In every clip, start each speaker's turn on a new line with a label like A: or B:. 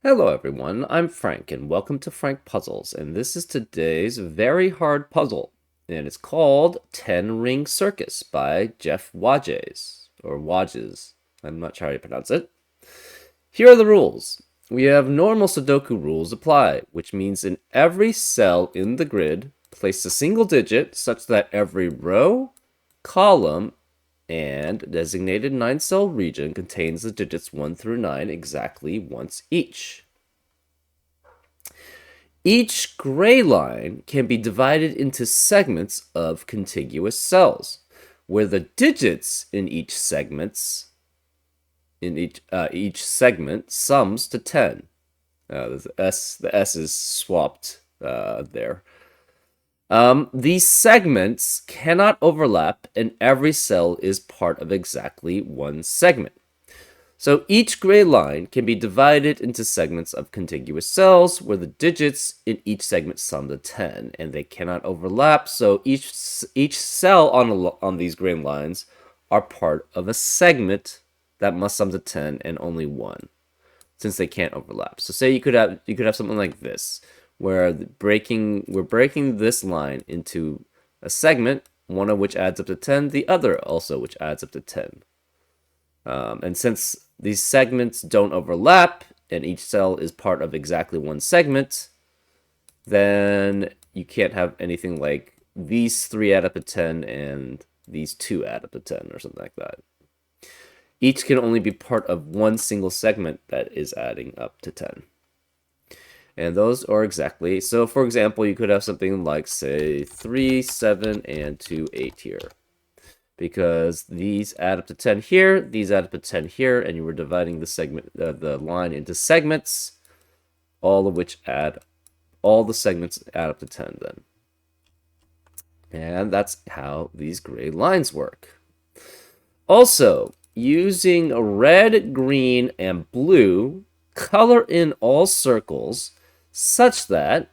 A: Hello everyone, I'm Frank and welcome to Frank Puzzles, and this is today's very hard puzzle, and it's called 10 Ring Circus by Jeff Wages, or Wages, I'm not sure how you pronounce it. Here are the rules. We have normal Sudoku rules apply, which means in every cell in the grid, place a single digit such that every row, column, and designated 9-cell region contains the digits 1 through 9 exactly once each. Each gray line can be divided into segments of contiguous cells, where the digits in each segment sums to 10. The S is swapped there. These segments cannot overlap, and every cell is part of exactly one segment. So each gray line can be divided into segments of contiguous cells where the digits in each segment sum to 10, and they cannot overlap. So each cell on these gray lines are part of a segment that must sum to 10 and only one, since they can't overlap. So say you could have something like this, where we're breaking this line into a segment, one of which adds up to 10, the other also which adds up to 10. And since these segments don't overlap and each cell is part of exactly one segment, then you can't have anything like these 3 add up to 10 and these 2 add up to 10 or something like that. Each can only be part of one single segment that is adding up to 10. And those are exactly, so for example, you could have something like, say, 3, 7, and 2, 8 here. Because these add up to 10 here, these add up to 10 here, and you were dividing the line into segments, all the segments add up to 10 then. And that's how these gray lines work. Also, using red, green, and blue, color in all circles such that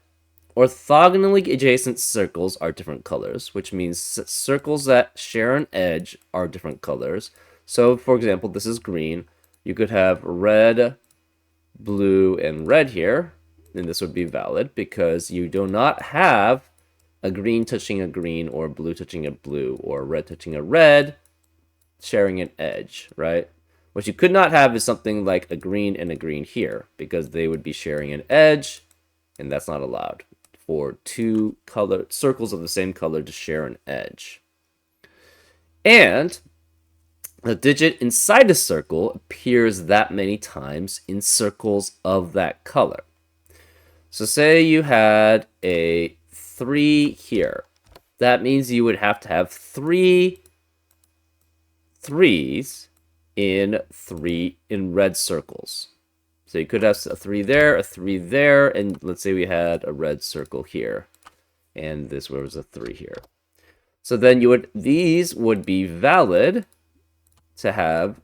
A: orthogonally adjacent circles are different colors, which means circles that share an edge are different colors. So, for example, this is green. You could have red, blue, and red here, and this would be valid because you do not have a green touching a green or a blue touching a blue or a red touching a red sharing an edge, right? What you could not have is something like a green and a green here because they would be sharing an edge, and that's not allowed for two circles of the same color to share an edge. And the digit inside a circle appears that many times in circles of that color. So say you had a 3 here. That means you would have to have 3 3s in red circles. So you could have a 3 there, a 3 there, and let's say we had a red circle here, and this was a 3 here. So then these would be valid to have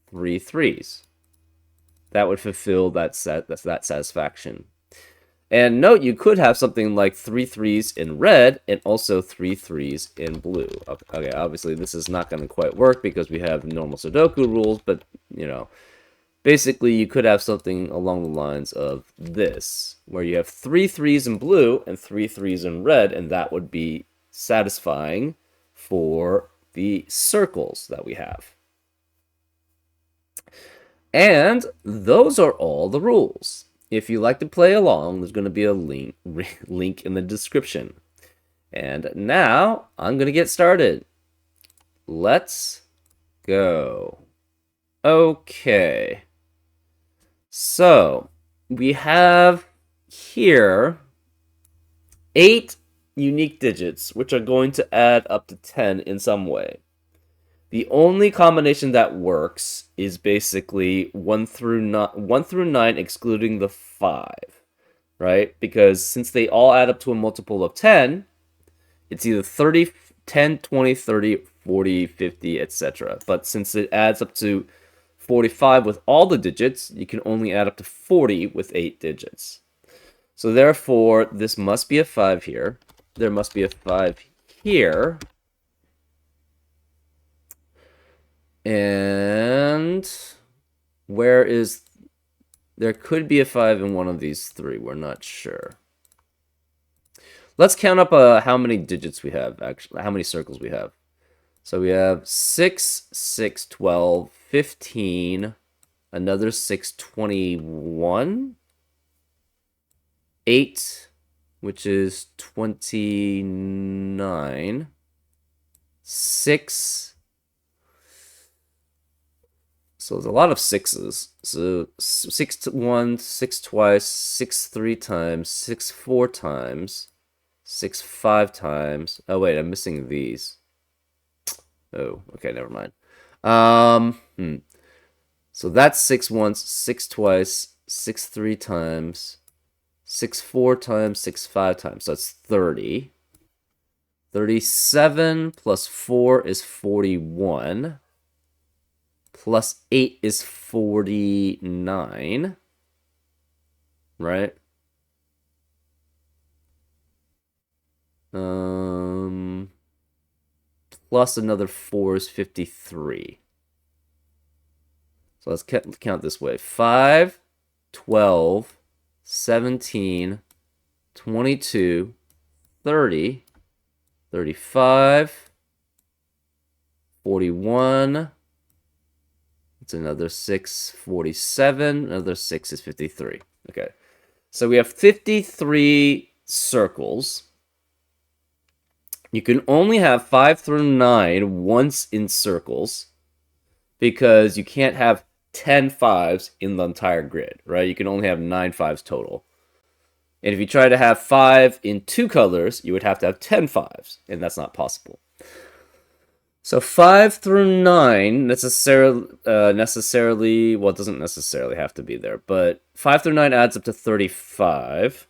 A: 3 3s. That would fulfill that satisfaction. And note, you could have something like 3 3s in red and also 3 3s in blue. Okay, obviously this is not going to quite work because we have normal Sudoku rules, but, you know, basically you could have something along the lines of this, where you have 3 3s in blue and 3 3s in red, and that would be satisfying for the circles that we have. And those are all the rules. If you like to play along, there's going to be a link in the description. And now I'm going to get started. Let's go. Okay. So we have here 8 unique digits, which are going to add up to 10 in some way. The only combination that works is basically 1 through 9 excluding the 5, right? Because since they all add up to a multiple of 10, it's either 30, 10, 20, 30, 40, 50, etc. But since it adds up to 45 with all the digits, you can only add up to 40 with 8 digits. So therefore, this must be a 5 here. There must be a 5 here. And where is There could be a 5 in one of these three. We're not sure. Let's count up how many digits we have, actually. How many circles we have. So we have 6, 6, 12, 15, another 6, 21, 8, which is 29, 6. So there's a lot of 6s. So 6 once, 6 twice, 6 3 times, 6 4 times, 6 5 times. Oh wait, I'm missing these. Oh, okay, never mind. So that's 6 once, 6 twice, 6 3 times, 6 4 times, 6 5 times. So that's 30. 37 plus 4 is 41. Plus 8 is 49. Right? Plus another 4 is 53. So let's count this way. 5, 12, 17, 22, 30, 35, 41. It's another 6, 47. Another 6 is 53. Okay. So we have 53 circles. You can only have 5 through 9 once in circles because you can't have 10 5s in the entire grid, right? You can only have 9 5s total. And if you try to have 5 in 2 colors, you would have to have 10 5s, and that's not possible. So 5 through 9 necessarily, well, it doesn't necessarily have to be there, but 5 through 9 adds up to 35.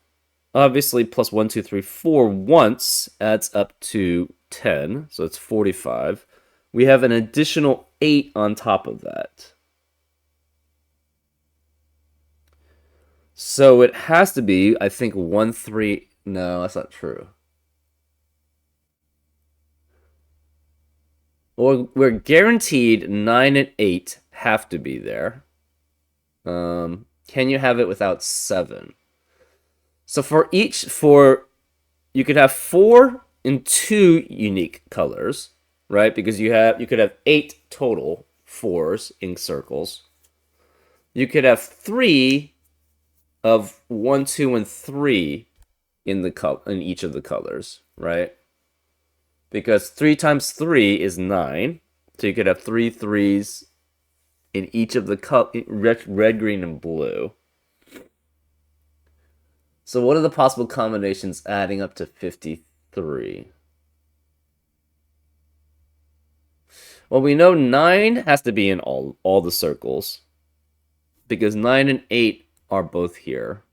A: Obviously, plus 1, 2, 3, 4 once adds up to 10, so it's 45. We have an additional 8 on top of that. So it has to be, I think, 1, 3... No, that's not true. Well, we're guaranteed 9 and 8 have to be there. Can you have it without 7? So you could have 4 in 2 unique colors, right? Because you could have 8 total 4s in circles. You could have 3 of 1, 2, and 3 in each of the colors, right? Because 3 times 3 is 9, so you could have 3 3s in each of the red, green, and blue. So what are the possible combinations adding up to 53? Well, we know 9 has to be in all the circles. Because 9 and 8 are both here.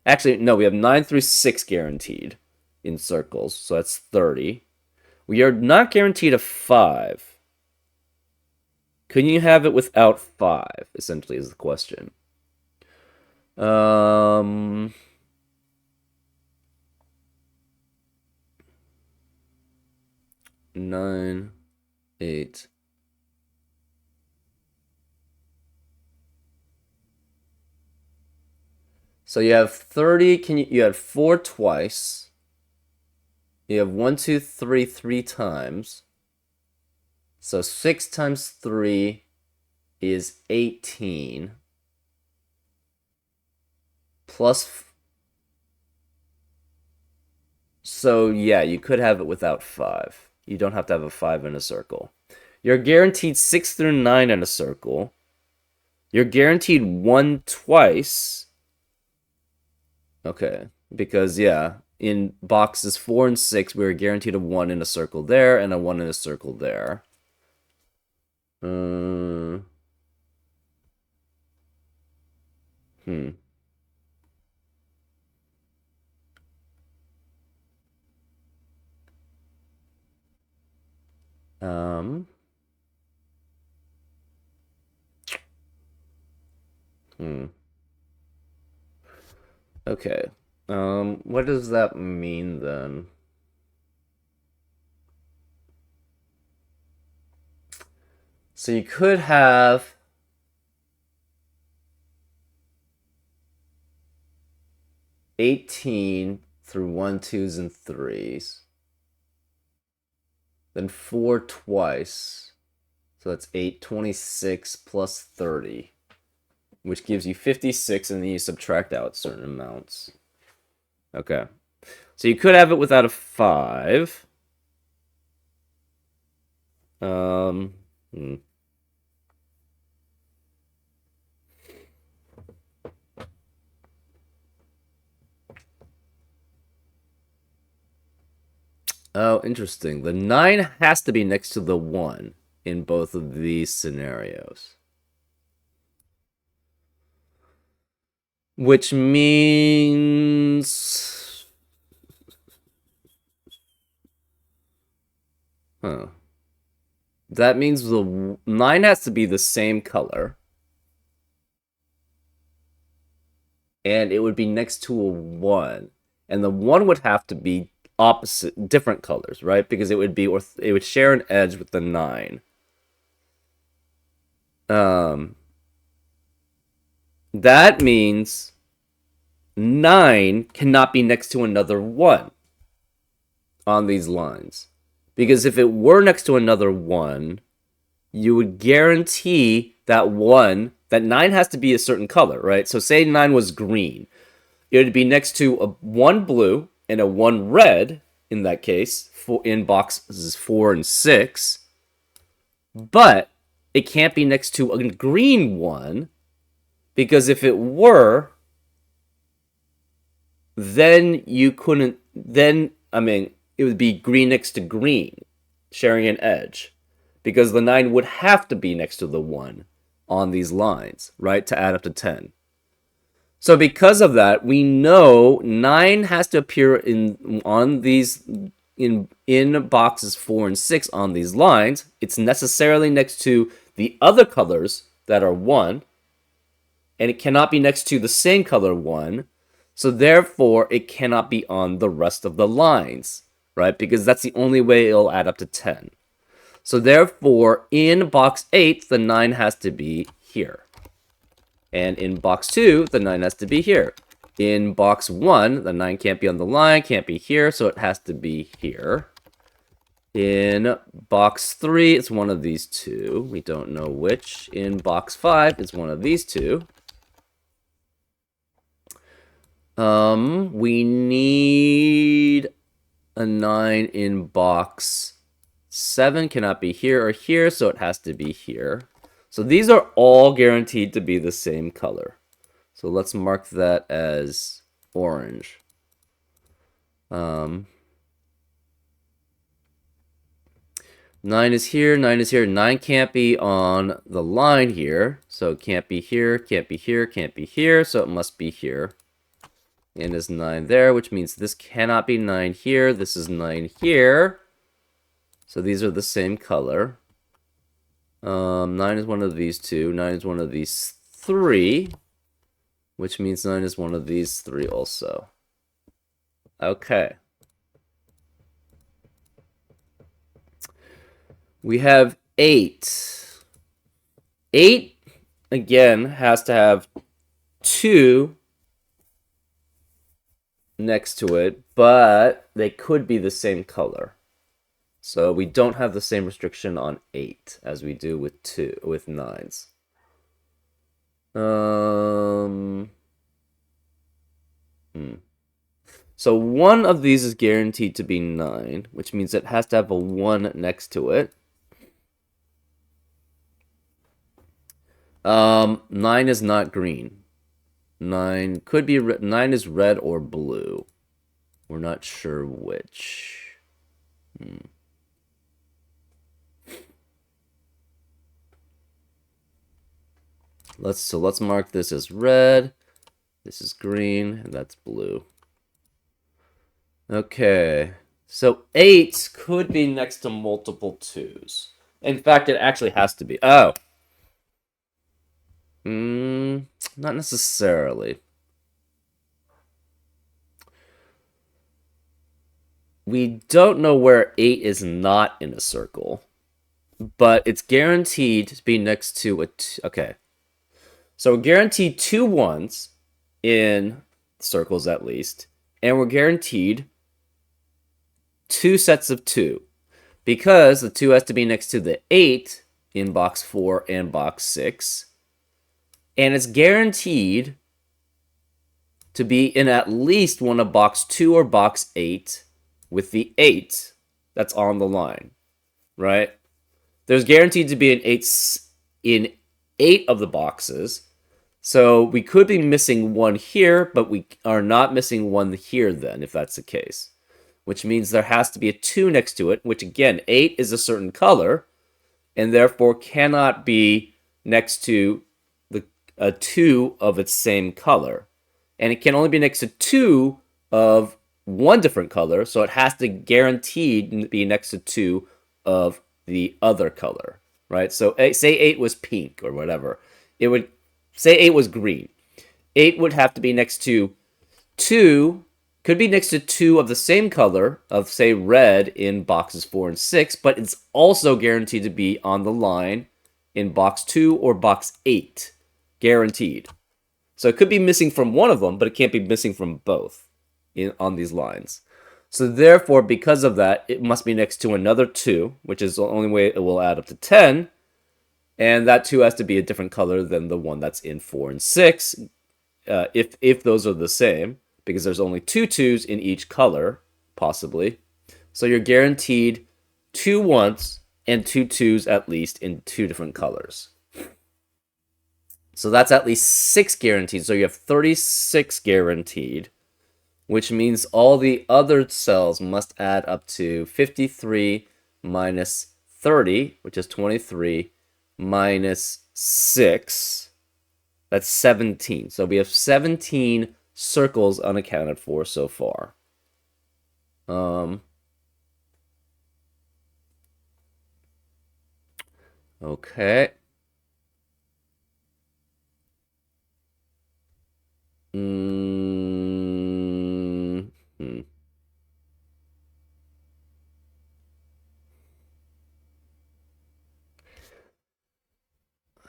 A: Actually, no, we have 9 through 6 guaranteed in circles. So that's 30. We are not guaranteed a 5. Can you have it without 5, essentially, is the question. 9, 8. So you have 30. You had 4 twice. You have 1, 2, 3 3 times. So 6 times 3 is 18. Plus... So yeah, you could have it without 5. You don't have to have a 5 in a circle. You're guaranteed 6 through 9 in a circle. You're guaranteed 1 twice. Okay, because yeah, in boxes 4 and 6, we were guaranteed a 1 in a circle there and a 1 in a circle there. Hmm. Um. Okay. What does that mean then? So you could have 18 through 1, 2s, and 3s. Then 4 twice. So that's 8, 26 plus 30, which gives you 56, and then you subtract out certain amounts. Okay. So you could have it without a 5. Hmm. Oh, interesting. The 9 has to be next to the 1 in both of these scenarios. Which means... Huh. That means the 9 has to be the same color. And it would be next to a 1. And the 1 would have to be opposite, different colors, right? Because it would be, or it would share an edge with the 9. That means 9 cannot be next to another 1 on these lines. Because if it were next to another 1, you would guarantee that 9 has to be a certain color, right? So say 9 was green. It would be next to a 1 blue and a 1 red, in that case, in boxes 4 and 6. But it can't be next to a green 1, because if it were, then you couldn't, it would be green next to green, sharing an edge. Because the 9 would have to be next to the 1 on these lines, right, to add up to 10. So because of that, we know 9 has to appear in boxes 4 and 6 on these lines. It's necessarily next to the other colors that are 1, and it cannot be next to the same color 1. So therefore, it cannot be on the rest of the lines, right? Because that's the only way it'll add up to 10. So therefore, in box 8, the 9 has to be here. And in box 2, the 9 has to be here. In box 1, the 9 can't be on the line, can't be here, so it has to be here. In box 3, it's one of these two. We don't know which. In box 5, it's one of these two. We need a 9 in box 7. Cannot be here or here, so it has to be here. So these are all guaranteed to be the same color. So let's mark that as orange. 9 is here, 9 is here. 9 can't be on the line here. So it can't be here, can't be here, can't be here. So it must be here. And there's 9 there, which means this cannot be 9 here. This is 9 here. So these are the same color. 9 is one of these two. 9 is one of these 3. Which means 9 is one of these 3 also. Okay. We have 8. 8, again, has to have 2 next to it, but they could be the same color. So we don't have the same restriction on 8 as we do with 9s. So one of these is guaranteed to be 9, which means it has to have a 1 next to it. 9 is not green. 9 could be 9 is red or blue. We're not sure which. Let's mark this as red. This is green, and that's blue. Okay. So 8 could be next to multiple 2s. In fact, it actually has to be. Oh. Not necessarily. We don't know where 8 is not in a circle, but it's guaranteed to be next to a... Okay. So we're guaranteed 2 1s in circles at least, and we're guaranteed 2 sets of 2 because the 2 has to be next to the 8 in box 4 and box 6, and it's guaranteed to be in at least one of box 2 or box 8 with the 8 that's on the line, right? There's guaranteed to be an 8 in 8 of the boxes, so we could be missing one here, but we are not missing one here then, if that's the case. Which means there has to be a 2 next to it, which again, 8 is a certain color, and therefore cannot be next to a 2 of its same color. And it can only be next to 2 of one different color, so it has to guaranteed be next to 2 of the other color, right? So say 8 was pink or whatever. It would say 8 was green. 8 would have to be next to 2, could be next to 2 of the same color of, say, red in boxes 4 and 6, but it's also guaranteed to be on the line in box 2 or box 8. Guaranteed. So it could be missing from one of them, but it can't be missing from both on these lines. So therefore, because of that, it must be next to another 2, which is the only way it will add up to 10. And that 2 has to be a different color than the one that's in 4 and 6, if those are the same, because there's only 2 2s in each color, possibly. So you're guaranteed 2 1s and 2 2s at least in 2 different colors. So that's at least 6 guaranteed. So you have 36 guaranteed, which means all the other cells must add up to 53 minus 30, which is 23, minus 6. That's 17. So we have 17 circles unaccounted for so far. Okay.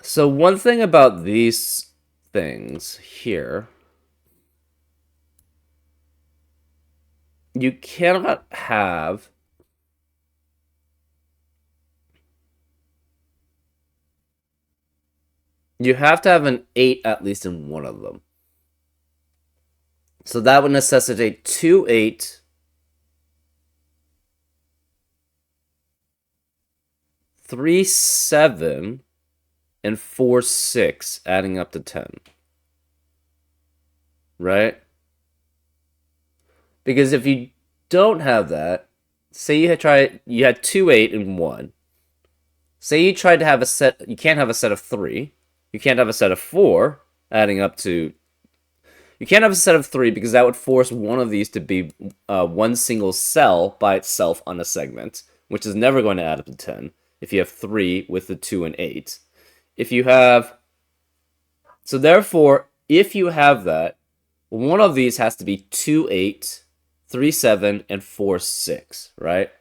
A: So one thing about these things here, you cannot have you have to have an 8 at least in one of them. So that would necessitate 2 8, 3 7, and 4 6, adding up to 10. Right? Because if you don't have that, say you had 2 8 and 1. Say you tried to have a set, you can't have a set of 3. You can't have a set of 4, adding up to... You can't have a set of 3 because that would force one of these to be one single cell by itself on a segment, which is never going to add up to 10 if you have 3 with the 2 and 8. If you have... So therefore, if you have that, one of these has to be 2 8, 3 7, and 4 6, right?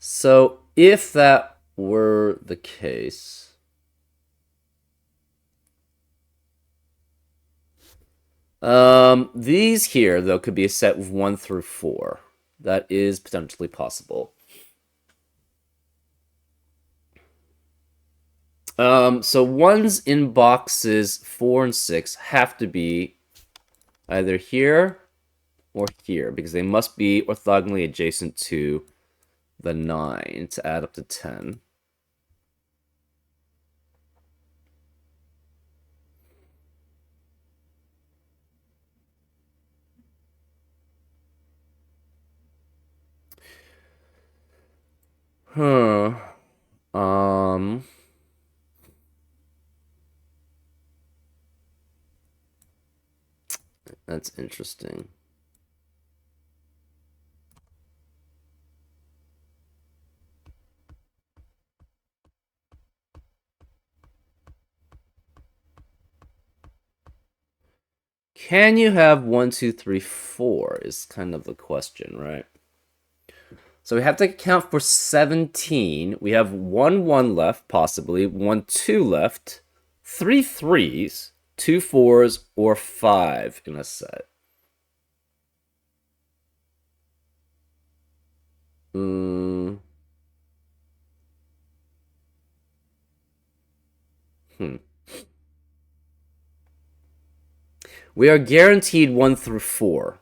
A: So if that were the case, these here, though, could be a set of 1 through 4. That is potentially possible. So ones in boxes 4 and 6 have to be either here or here, because they must be orthogonally adjacent to the 9 to add up to 10. Huh. That's interesting. Can you have 1, 2, 3, 4 is kind of the question, right? So we have to account for 17. We have 1 1 left, possibly. 1 2 left. 3 3s, 2 4s, or 5 in a set. Hmm. We are guaranteed 1 through 4.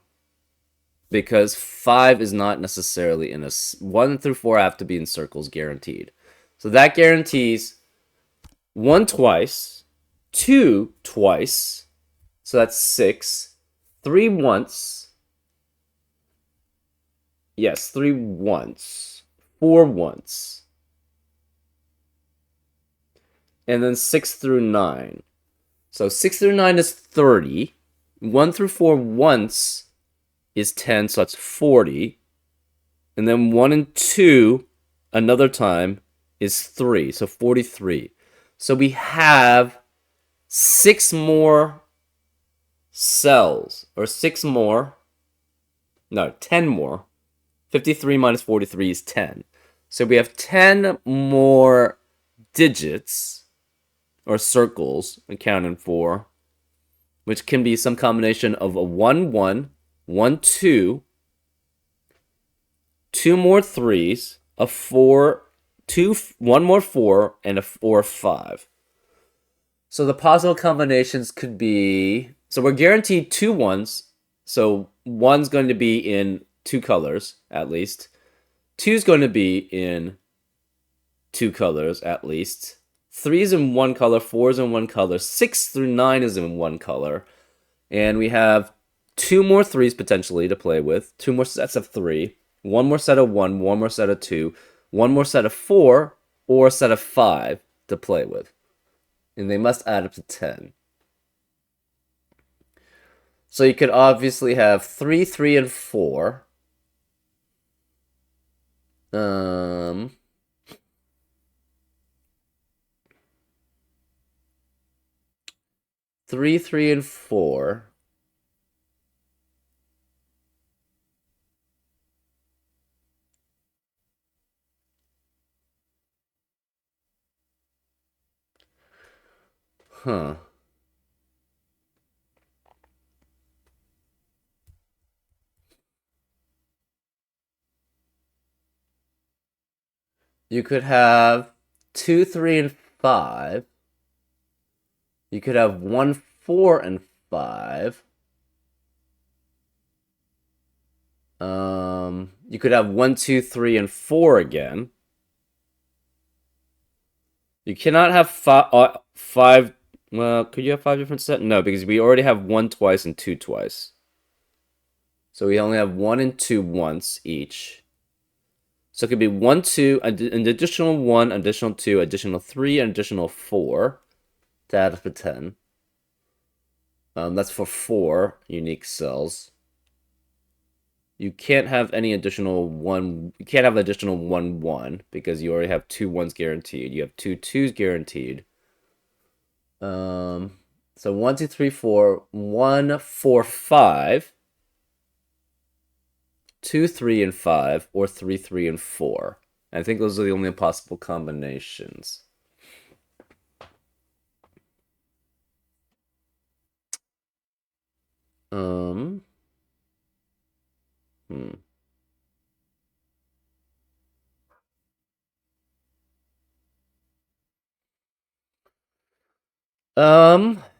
A: Because 5 is not necessarily in a... 1 through 4 have to be in circles, guaranteed. So that guarantees 1 twice, 2 twice, so that's 6, 3 once, yes, 3 once, 4 once, and then 6 through 9. So 6 through 9 is 30, 1 through 4 once is 10, so that's 40. And then 1 and 2 another time is 3, so 43. So we have 6 more cells, or 6 more, no, 10 more. 53 minus 43 is 10. So we have 10 more digits, or circles, accounted for, which can be some combination of a 1, 1, 1, 2, 2 more 3s, a 4, 2, 1 more 4, and a 4, 5. So the possible combinations could be... So we're guaranteed 2 1s. So 1's going to be in 2 colors, at least. 2's going to be in 2 colors, at least. 3's in 1 color, 4's in 1 color, 6 through 9 is in 1 color. And we have 2 more 3s potentially to play with, 2 more sets of 3, 1 more set of 1, 1 more set of 2, 1 more set of 4, or a set of 5 to play with. And they must add up to 10. So you could obviously have 3, 3, and 4. 3, 3, and 4. Huh. You could have 2, 3, and 5. You could have 1, 4, and 5. You could have 1, 2, 3, and 4 again. You cannot have 5. Well, could you have 5 different sets? No, because we already have 1 twice and 2 twice. So we only have 1 and 2 once each. So it could be 1, 2, an additional 1, additional 2, additional 3, and additional 4 to add up to 10. That's for 4 unique cells. You can't have any additional 1. You can't have additional 1, 1 because you already have 2 1s guaranteed. You have 2 2s guaranteed. So 1, 2, 3, 4, 1, 4, 5, 2, 3, and 5, or 3, 3, and 4. I think those are the only possible combinations.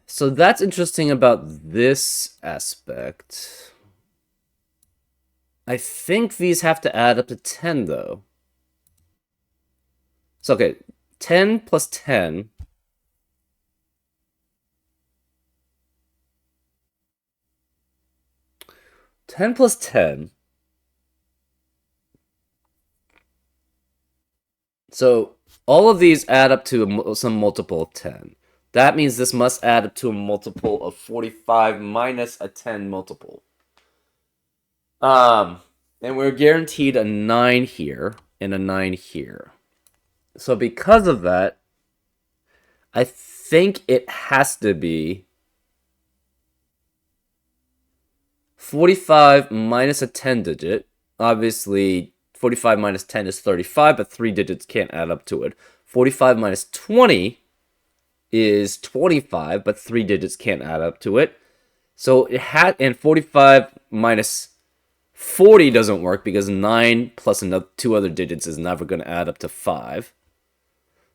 A: So that's interesting about this aspect. I think these have to add up to 10, though. So, okay, 10 plus 10. Ten plus 10. So all of these add up to some multiple of 10. That means this must add up to a multiple of 45 minus a 10 multiple. And we're guaranteed a 9 here and a 9 here. So because of that, I think it has to be 45 minus a 10 digit. Obviously, 45 minus 10 is 35, but 3 digits can't add up to it. 45 minus 20 is 25, but 3 digits can't add up to it. So it had, and 45 minus 40 doesn't work because 9 plus another 2 other digits is never going to add up to 5.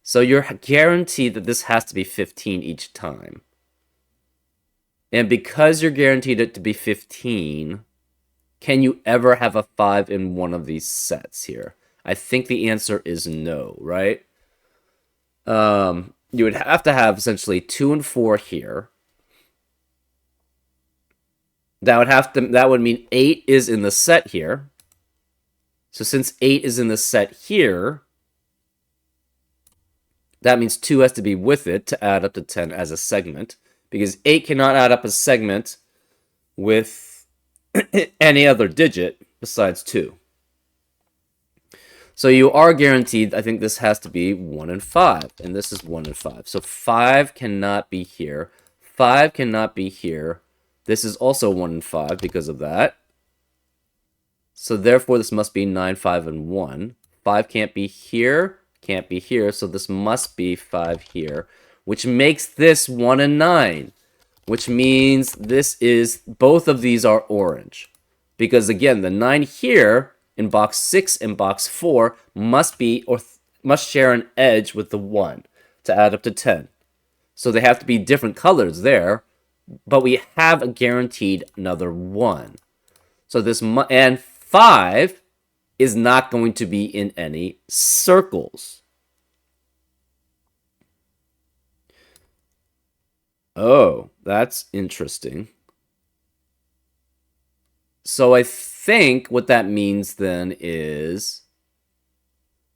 A: So you're guaranteed that this has to be 15 each time. And because you're guaranteed it to be 15, can you ever have a 5 in one of these sets here? I think the answer is no, right? You would have to have essentially 2 and 4 here. That would mean 8 is in the set here. So since 8 is in the set here, that means 2 has to be with it to add up to 10 as a segment, because 8 cannot add up a segment with any other digit besides 2. So you are guaranteed, I think this has to be 1 and 5, and this is 1 and 5. So 5 cannot be here. 5 cannot be here. This is also 1 and 5 because of that. So therefore, this must be 9, 5, and 1. 5 can't be here, can't be here, so this must be 5 here, which makes this 1 and 9, which means this is, both of these are orange. Because again, the 9 here in box 6 and box 4 must be, or must share an edge with the 1 to add up to 10. So they have to be different colors there, but we have a guaranteed another 1. So this, and 5 is not going to be in any circles. Oh, that's interesting. So I think what that means then is,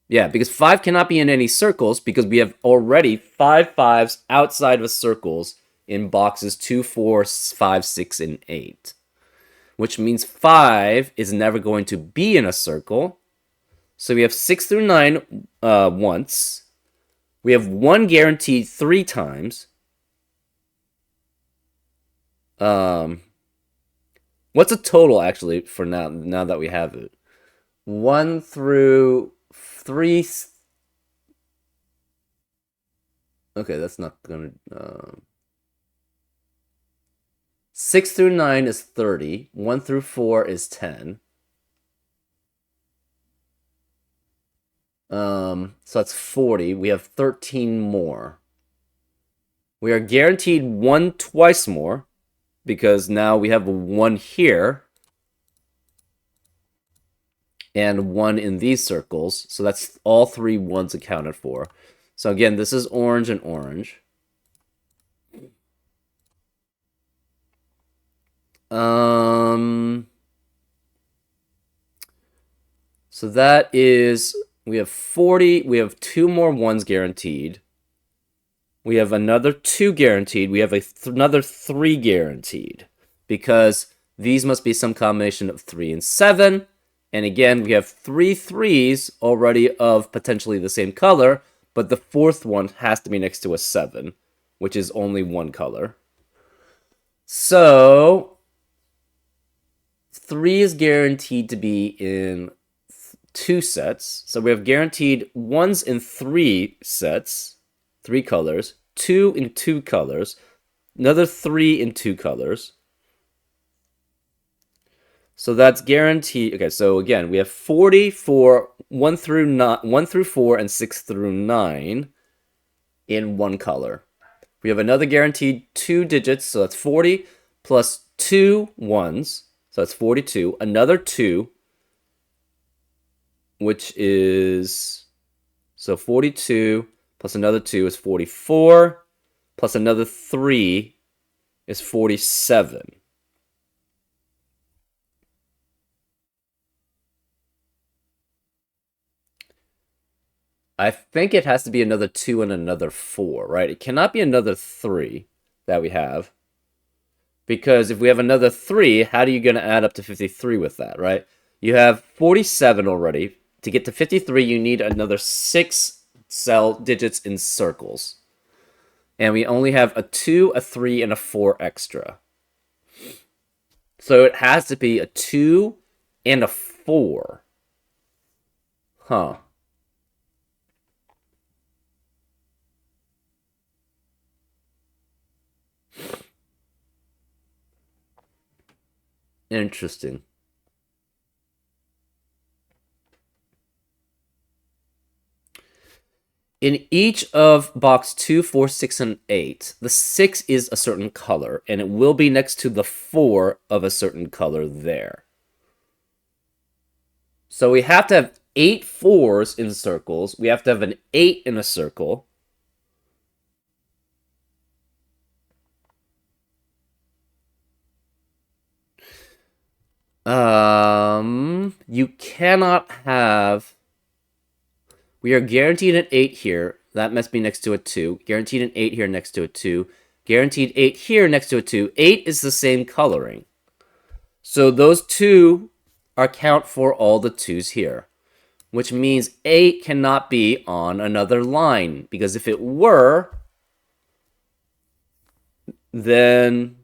A: yeah, because 5 cannot be in any circles because we have already 5 5s outside of circles in boxes 2, 4, 5, 6, and 8. Which means 5 is never going to be in a circle. So we have 6 through 9 once. We have 1 guaranteed 3 times. What's a total actually for now that we have it? 1 through 3. Okay, that's not gonna. 6 through 9 is 30. 1 through 4 is 10. So that's 40. We have 13 more. We are guaranteed 1 twice more, because now we have a 1 here and 1 in these circles. So that's all 3 1s accounted for. So again, this is orange and orange. So that is, we have 40, we have 2 more 1s guaranteed. We have another 2 guaranteed. We have another 3 guaranteed, because these must be some combination of 3 and 7. And again, we have 3 3s already of potentially the same color, but the 4th one has to be next to a 7, which is only 1 color. So 3 is guaranteed to be in 2 sets. So we have guaranteed 1s in 3 sets, 3 colors, 2 in 2 colors, another 3 in 2 colors. So that's guaranteed. Okay, so again, we have 40 for 1 through 4 and 6 through 9 in 1 color. We have another guaranteed 2 digits, so that's 40 plus 2 1s, so that's 42. Another 2, which is, so 42 plus another 2 is 44, plus another 3 is 47. I think it has to be another 2 and another 4, right? It cannot be another 3 that we have. Because if we have another 3, how are you going to add up to 53 with that, right? You have 47 already. To get to 53, you need another 6 cell digits in circles. And we only have a 2, a 3, and a 4 extra. So it has to be a 2 and a 4. Huh. Interesting. In each of box 2, 4, 6, and 8, the 6 is a certain color, and it will be next to the 4 of a certain color there. So we have to have 8 4s in circles. We have to have an 8 in a circle. You cannot have. We are guaranteed an 8 here. That must be next to a 2. Guaranteed an 8 here next to a 2. Guaranteed 8 here next to a 2. 8 is the same coloring. So those 2 account for all the 2s here. Which means 8 cannot be on another line. Because if it were, then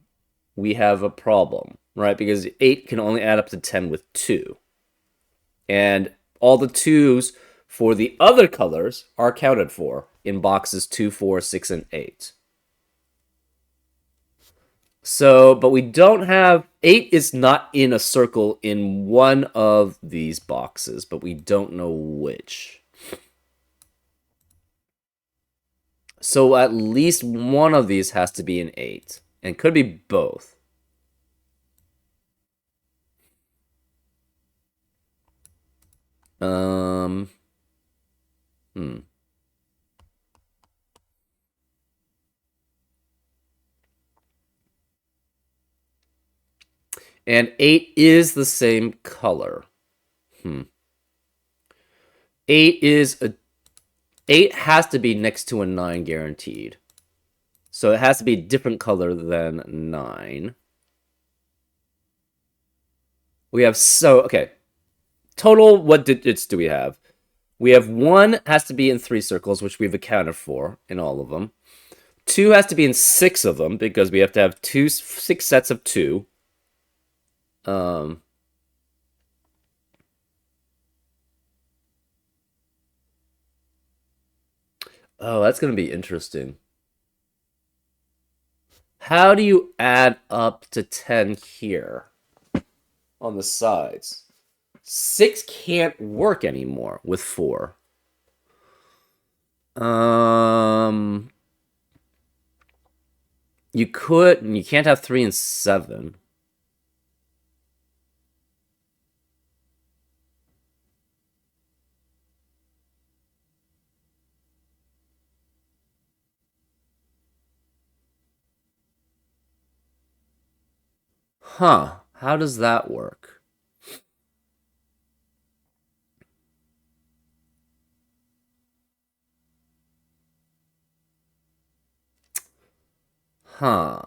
A: we have a problem, right? Because 8 can only add up to 10 with 2. And all the 2s for the other colors are accounted for in boxes 2, 4, 6, and 8. So, but we don't have... 8 is not in a circle in one of these boxes, but we don't know which. So at least one of these has to be an 8. And could be both. And 8 is the same color. 8 is a... 8 has to be next to a 9 guaranteed. So it has to be a different color than 9. We have okay. Total, what digits do we have? We have 1 has to be in 3 circles, which we've accounted for in all of them. 2 has to be in 6 of them, because we have to have 6 sets of 2. Oh, that's going to be interesting. How do you add up to 10 here on the sides? 6 can't work anymore with 4. You can't have 3 and 7. Huh, how does that work? Huh.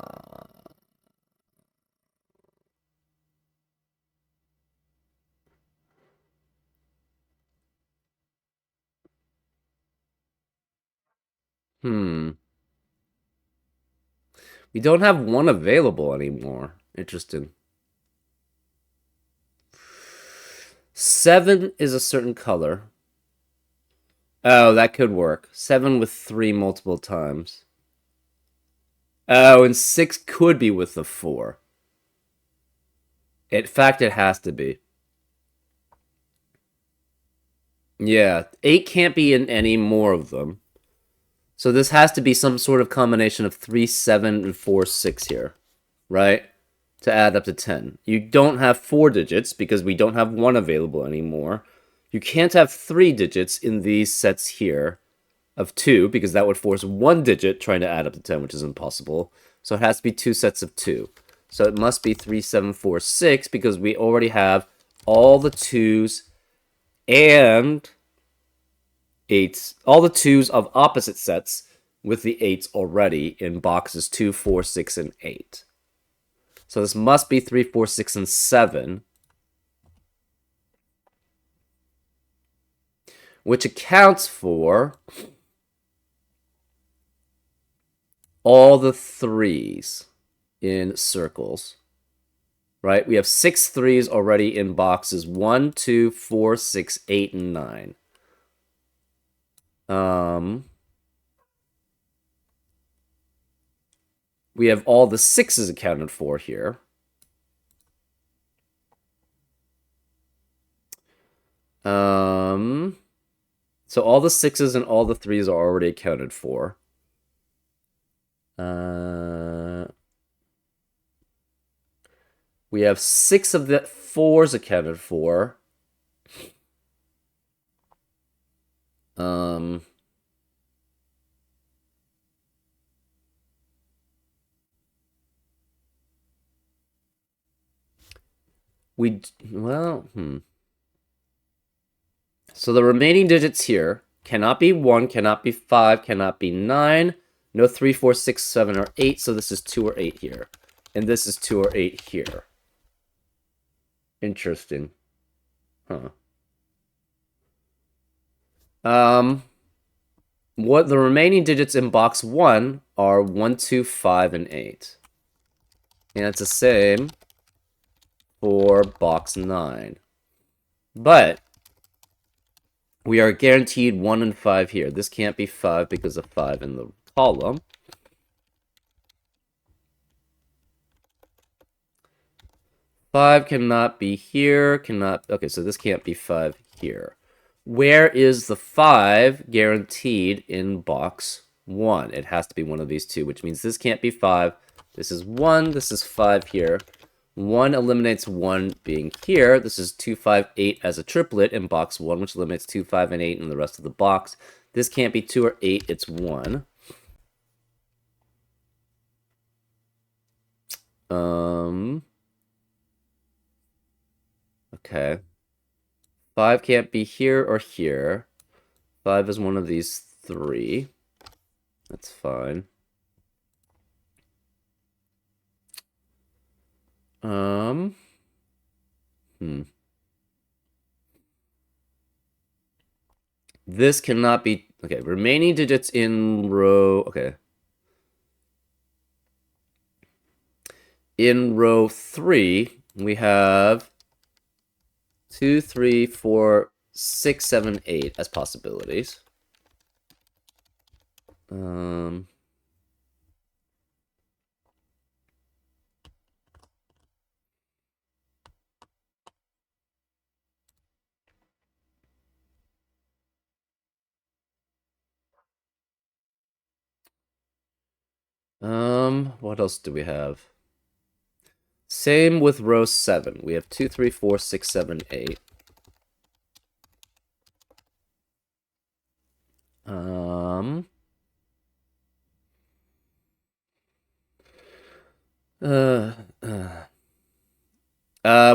A: We don't have 1 available anymore. Interesting. 7 is a certain color. Oh, that could work. 7 with 3 multiple times. Oh, and 6 could be with the 4. In fact, it has to be. Yeah, 8 can't be in any more of them. So this has to be some sort of combination of 3, 7, and 4, 6 here, right? To add up to 10. You don't have 4 digits because we don't have 1 available anymore. You can't have 3 digits in these sets here of 2 because that would force 1 digit trying to add up to 10, which is impossible. So it has to be 2 sets of 2. So it must be 3, 7, 4, 6 because we already have all the 2s and 8s, all the 2s of opposite sets with the 8s already in boxes 2, 4, 6, and 8. So this must be 3, 4, 6, and 7. Which accounts for all the 3s in circles. Right? We have 6 3s already in boxes 1, 2, 4, 6, 8, and 9. Um, we have all the sixes accounted for here. So all the sixes and all the threes are already accounted for. We have six of the fours accounted for. Um, we well, So the remaining digits here cannot be 1, cannot be 5, cannot be 9, no 3, 4, 6, 7, or 8, so this is 2 or 8 here. And this is 2 or 8 here. Interesting. Huh. What the remaining digits in box 1 are 1, 2, 5, and 8. And it's the same for box 9. But we are guaranteed 1 and 5 here. This can't be 5 because of 5 in the column. 5 cannot be here, cannot... Okay, so this can't be 5 here. Where is the 5 guaranteed in box 1? It has to be one of these two, which means this can't be 5. This is 1, this is 5 here. 1 eliminates 1 being here. This is 2, 5, 8 as a triplet in box 1, which eliminates 2, 5, and 8 in the rest of the box. This can't be 2 or 8, it's 1. Okay. 5 can't be here or here. 5 is one of these three. That's fine. This cannot be... Okay, remaining digits in row... Okay. In row 3, we have 2, 3, 4, 6, 7, 8 as possibilities. What else do we have? Same with row 7. We have 2, 3, 4, 6, 7, 8.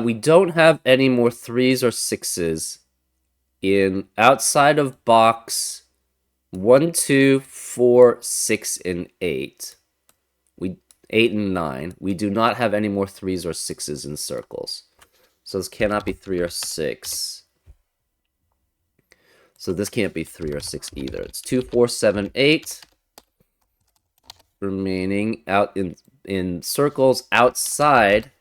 A: We don't have any more 3s or 6s in outside of box 1, 2, 4, 6, and 8. 8 and 9. We do not have any more 3s or 6s in circles. So this cannot be 3 or 6. So this can't be 3 or 6 either. It's 2, 4, 7, 8. Remaining out in circles outside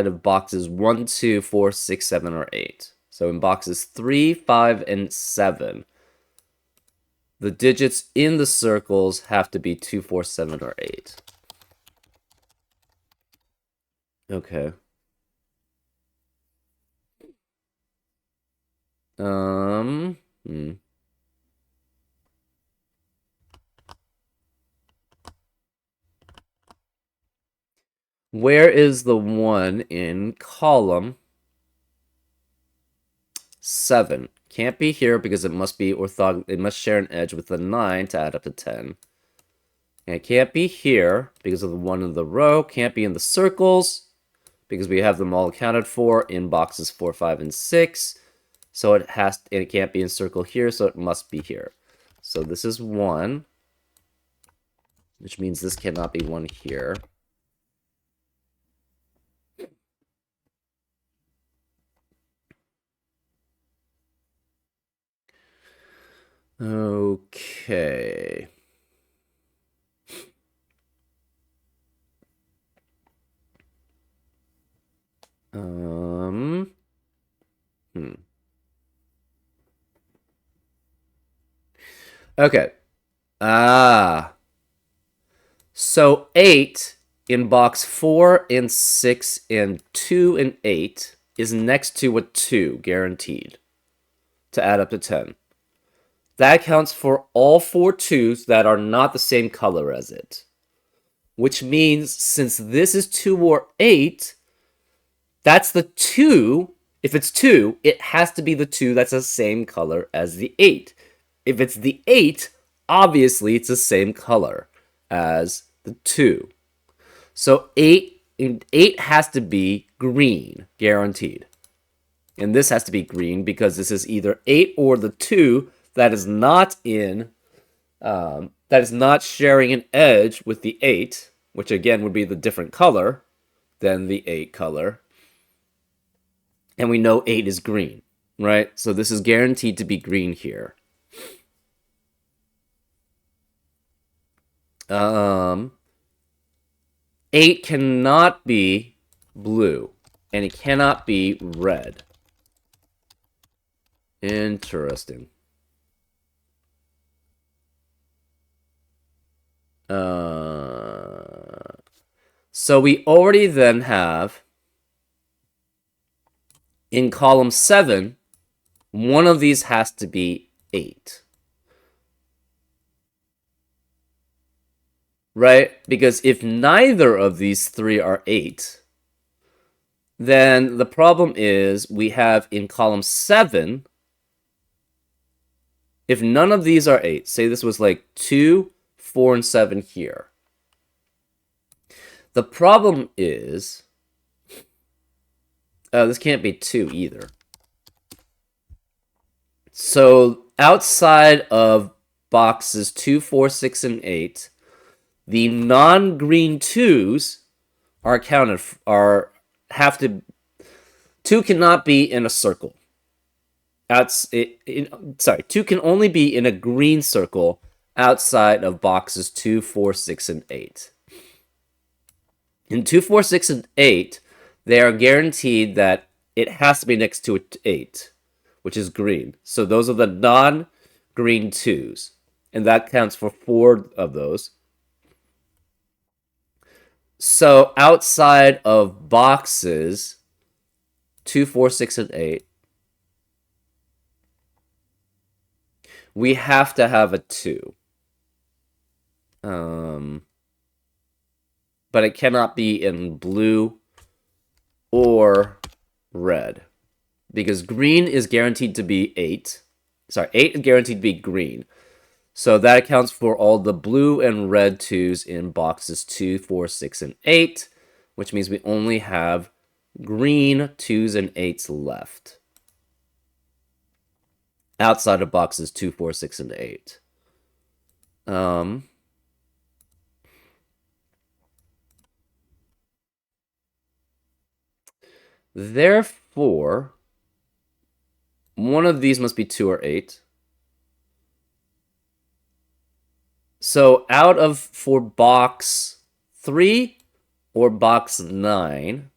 A: of boxes 1, 2, 4, 6, 7, or 8. So in boxes 3, 5, and 7, the digits in the circles have to be 2, 4, 7, or 8. Okay. Where is the 1 in column 7? Can't be here because it must be orthogonal. It must share an edge with the 9 to add up to 10. And it can't be here because of the 1 in the row. Can't be in the circles because we have them all accounted for in boxes 4, 5, and 6. So it can't be in circle here, so it must be here. So this is 1, which means this cannot be 1 here. Okay. Hmm. Okay. Ah. So 8 in box 4 and 6 and 2 and 8 is next to a 2, guaranteed, to add up to 10. That accounts for all 4 2s that are not the same color as it. Which means since this is 2 or 8, that's the 2. If it's 2, it has to be the 2 that's the same color as the 8. If it's the 8, obviously it's the same color as the 2. So 8 has to be green, guaranteed. And this has to be green because this is either 8 or the 2 that is not that is not sharing an edge with the 8, which again would be the different color than the 8 color. And we know 8 is green, right? So this is guaranteed to be green here. 8 cannot be blue, and it cannot be red. Interesting. So we already then have, in column 7, one of these has to be 8. Right? Because if neither of these 3 are 8, then the problem is we have in column 7, if none of these are 8, say this was like 2, 4, and 7 here. The problem is, this can't be 2 either. So outside of boxes 2, 4, 6, and 8, the non-green 2s are accounted for, have to 2 cannot be in a circle. Sorry, 2 can only be in a green circle outside of boxes 2, 4, 6, and 8. In 2, 4, 6, and 8, they are guaranteed that it has to be next to 8, which is green. So those are the non-green 2s, and that counts for 4 of those. So outside of boxes 2, 4, 6, and 8, we have to have a 2. But it cannot be in blue or red. Because green is guaranteed to be 8. Sorry, 8 is guaranteed to be green. So that accounts for all the blue and red 2s in boxes 2, 4, 6, and 8, which means we only have green 2s and 8s left outside of boxes 2, 4, 6, and 8. Therefore, one of these must be 2 or 8. So out of, for box 3 or box 9,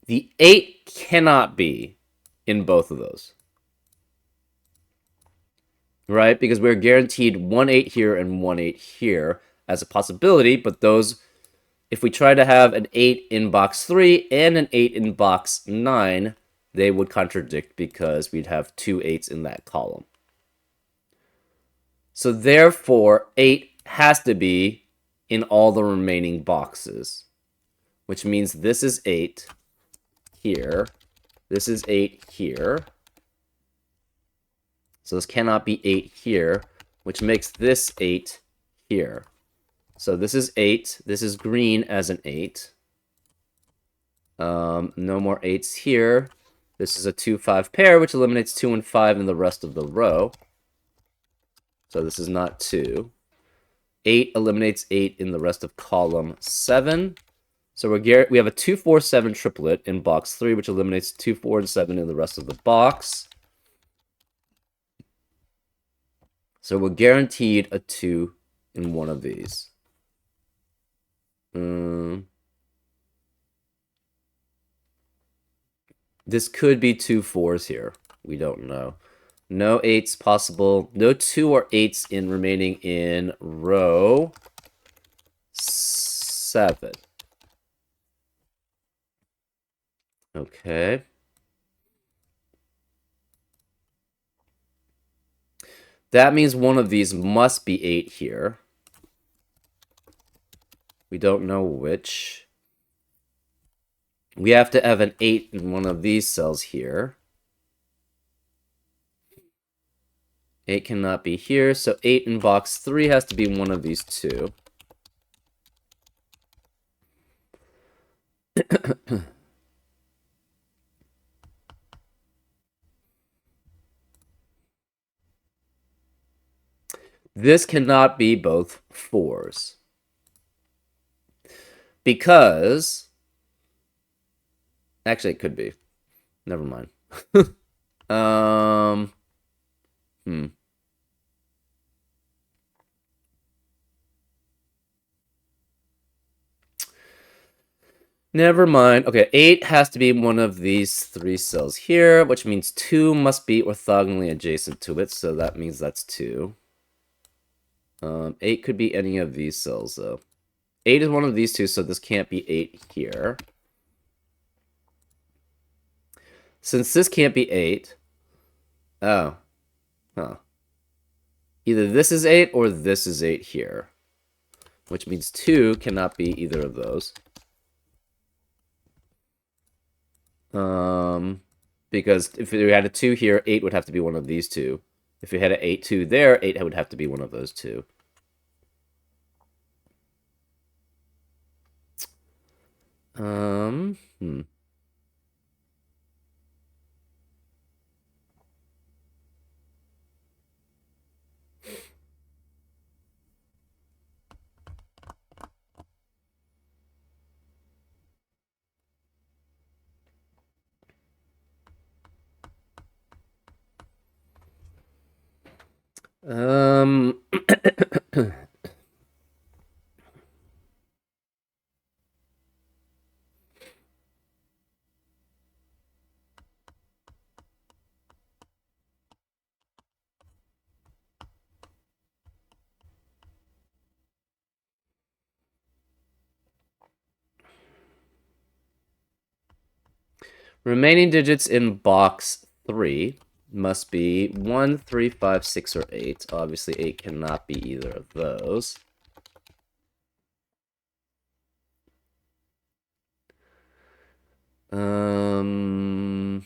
A: the 8 cannot be in both of those. Right? Because we're guaranteed 1 8 here and 1 8 here as a possibility, but those, if we try to have an 8 in box 3 and an 8 in box 9, they would contradict because we'd have 2 8s in that column. So therefore, 8 has to be in all the remaining boxes, which means this is 8 here, this is 8 here, so this cannot be 8 here, which makes this 8 here. So this is 8, this is green as an 8. No more 8s here. This is a 2, 5 pair, which eliminates 2 and 5 in the rest of the row. So this is not 2. 8 eliminates 8 in the rest of column 7. So we have a 2, 4, 7 triplet in box 3, which eliminates 2, 4, and 7 in the rest of the box. So we're guaranteed a 2 in one of these. This could be 2 4s here. We don't know. No 8s possible. No 2 or 8s in remaining in row 7. Okay. That means one of these must be 8 here. We don't know which. We have to have an 8 in one of these cells here. 8 cannot be here, so 8 in box 3 has to be one of these two. This cannot be both 4s. Because... Actually, it could be. Never mind. Hmm. Never mind. Okay, 8 has to be one of these 3 cells here, which means 2 must be orthogonally adjacent to it, so that means that's 2. 8 could be any of these cells, though. 8 is one of these two, so this can't be 8 here. Since this can't be 8... Oh. Huh. Either this is 8 or this is 8 here. Which means 2 cannot be either of those. Because if we had a 2 here, 8 would have to be one of these two. If we had an 8, 2 there, 8 would have to be one of those two. Hmm. Remaining digits in box 3 must be 1, 3, 5, 6, or 8. Obviously, 8 cannot be either of those. Hmm.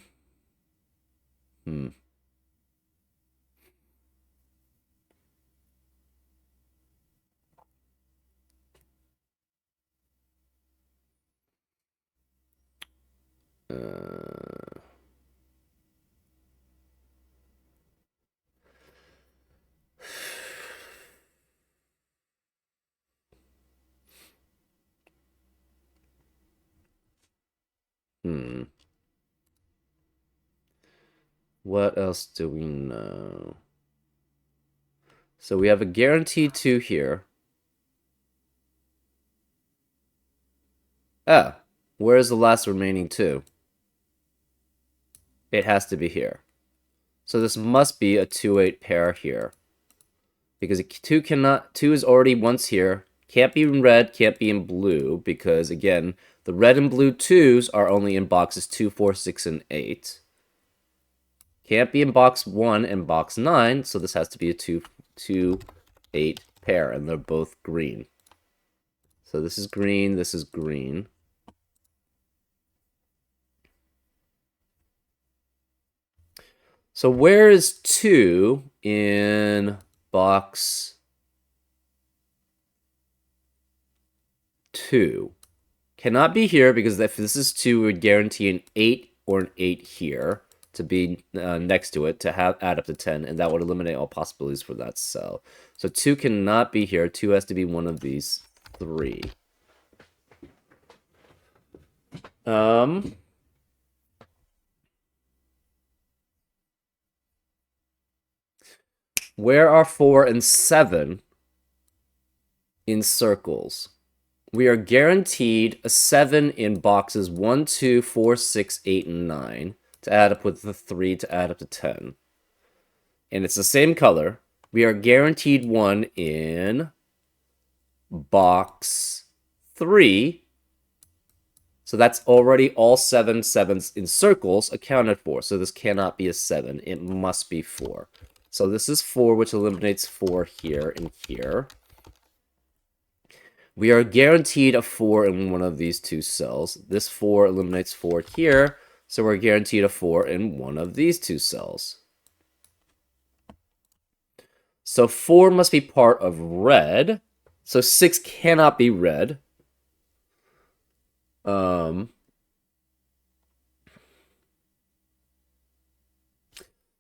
A: What else do we know? So we have a guaranteed 2 here. Ah, where's the last remaining 2? It has to be here. So this must be a 2-8 pair here. Because 2 is already once here. Can't be in red, can't be in blue, because again, the red and blue 2s are only in boxes 2, 4, 6, and 8. Can't be in box 1 and box 9, so this has to be a 2, 8 pair, and they're both green. So this is green, this is green. So where is 2 in box 2? Cannot be here, because if this is 2, we would guarantee an 8 or an 8 here to be next to it to add up to 10, and that would eliminate all possibilities for that cell. So 2 cannot be here. 2 has to be one of these 3. Where are 4 and 7 in circles? we are guaranteed a 7 in boxes 1, 2, 4, 6, 8, and 9 to add up with the 3 to add up to 10. And it's the same color. We are guaranteed 1 in box 3. So that's already all 7 sevens in circles accounted for. So this cannot be a 7. It must be 4. So this is 4, which eliminates 4 here and here. We are guaranteed a 4 in one of these two cells. This 4 eliminates 4 here, so we're guaranteed a 4 in one of these two cells. So 4 must be part of red. So 6 cannot be red.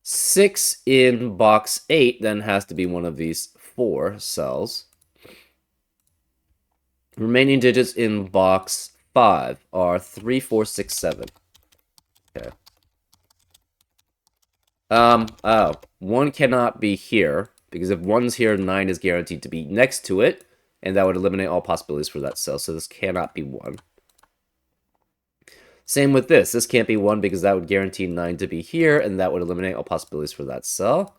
A: 6 in box 8 then has to be one of these 4 cells. Remaining digits in box 5 are 3, 4, 6, 7. Okay. Oh, 1 cannot be here, because if 1's here, 9 is guaranteed to be next to it, and that would eliminate all possibilities for that cell, so this cannot be 1. Same with this. This can't be 1 because that would guarantee 9 to be here, and that would eliminate all possibilities for that cell.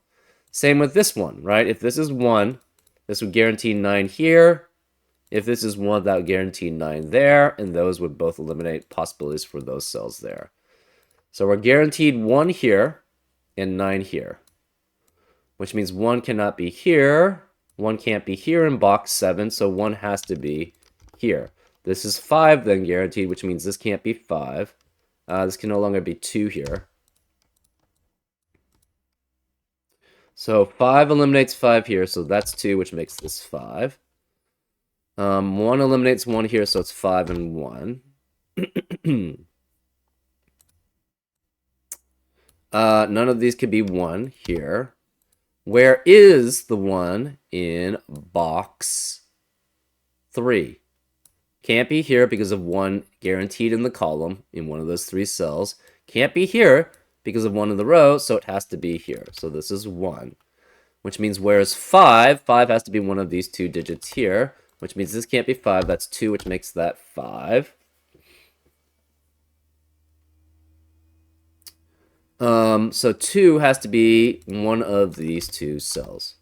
A: Same with this one, right? If this is 1, this would guarantee 9 here. If this is 1, that would guarantee 9 there, and those would both eliminate possibilities for those cells there. So we're guaranteed 1 here and 9 here, which means 1 cannot be here. 1 can't be here in box 7, so 1 has to be here. This is 5 then guaranteed, which means this can't be 5. This can no longer be 2 here. So 5 eliminates 5 here, so that's 2, which makes this 5. 1 eliminates 1 here, so it's 5 and 1. None of these could be 1 here. Where is the 1 in box 3? Can't be here because of 1 guaranteed in the column in one of those 3 cells. Can't be here because of 1 in the row, so it has to be here. So this is 1, which means where's 5? 5 has to be one of these 2 digits here, which means this can't be 5. That's 2, which makes that 5. So 2 has to be one of these 2 cells.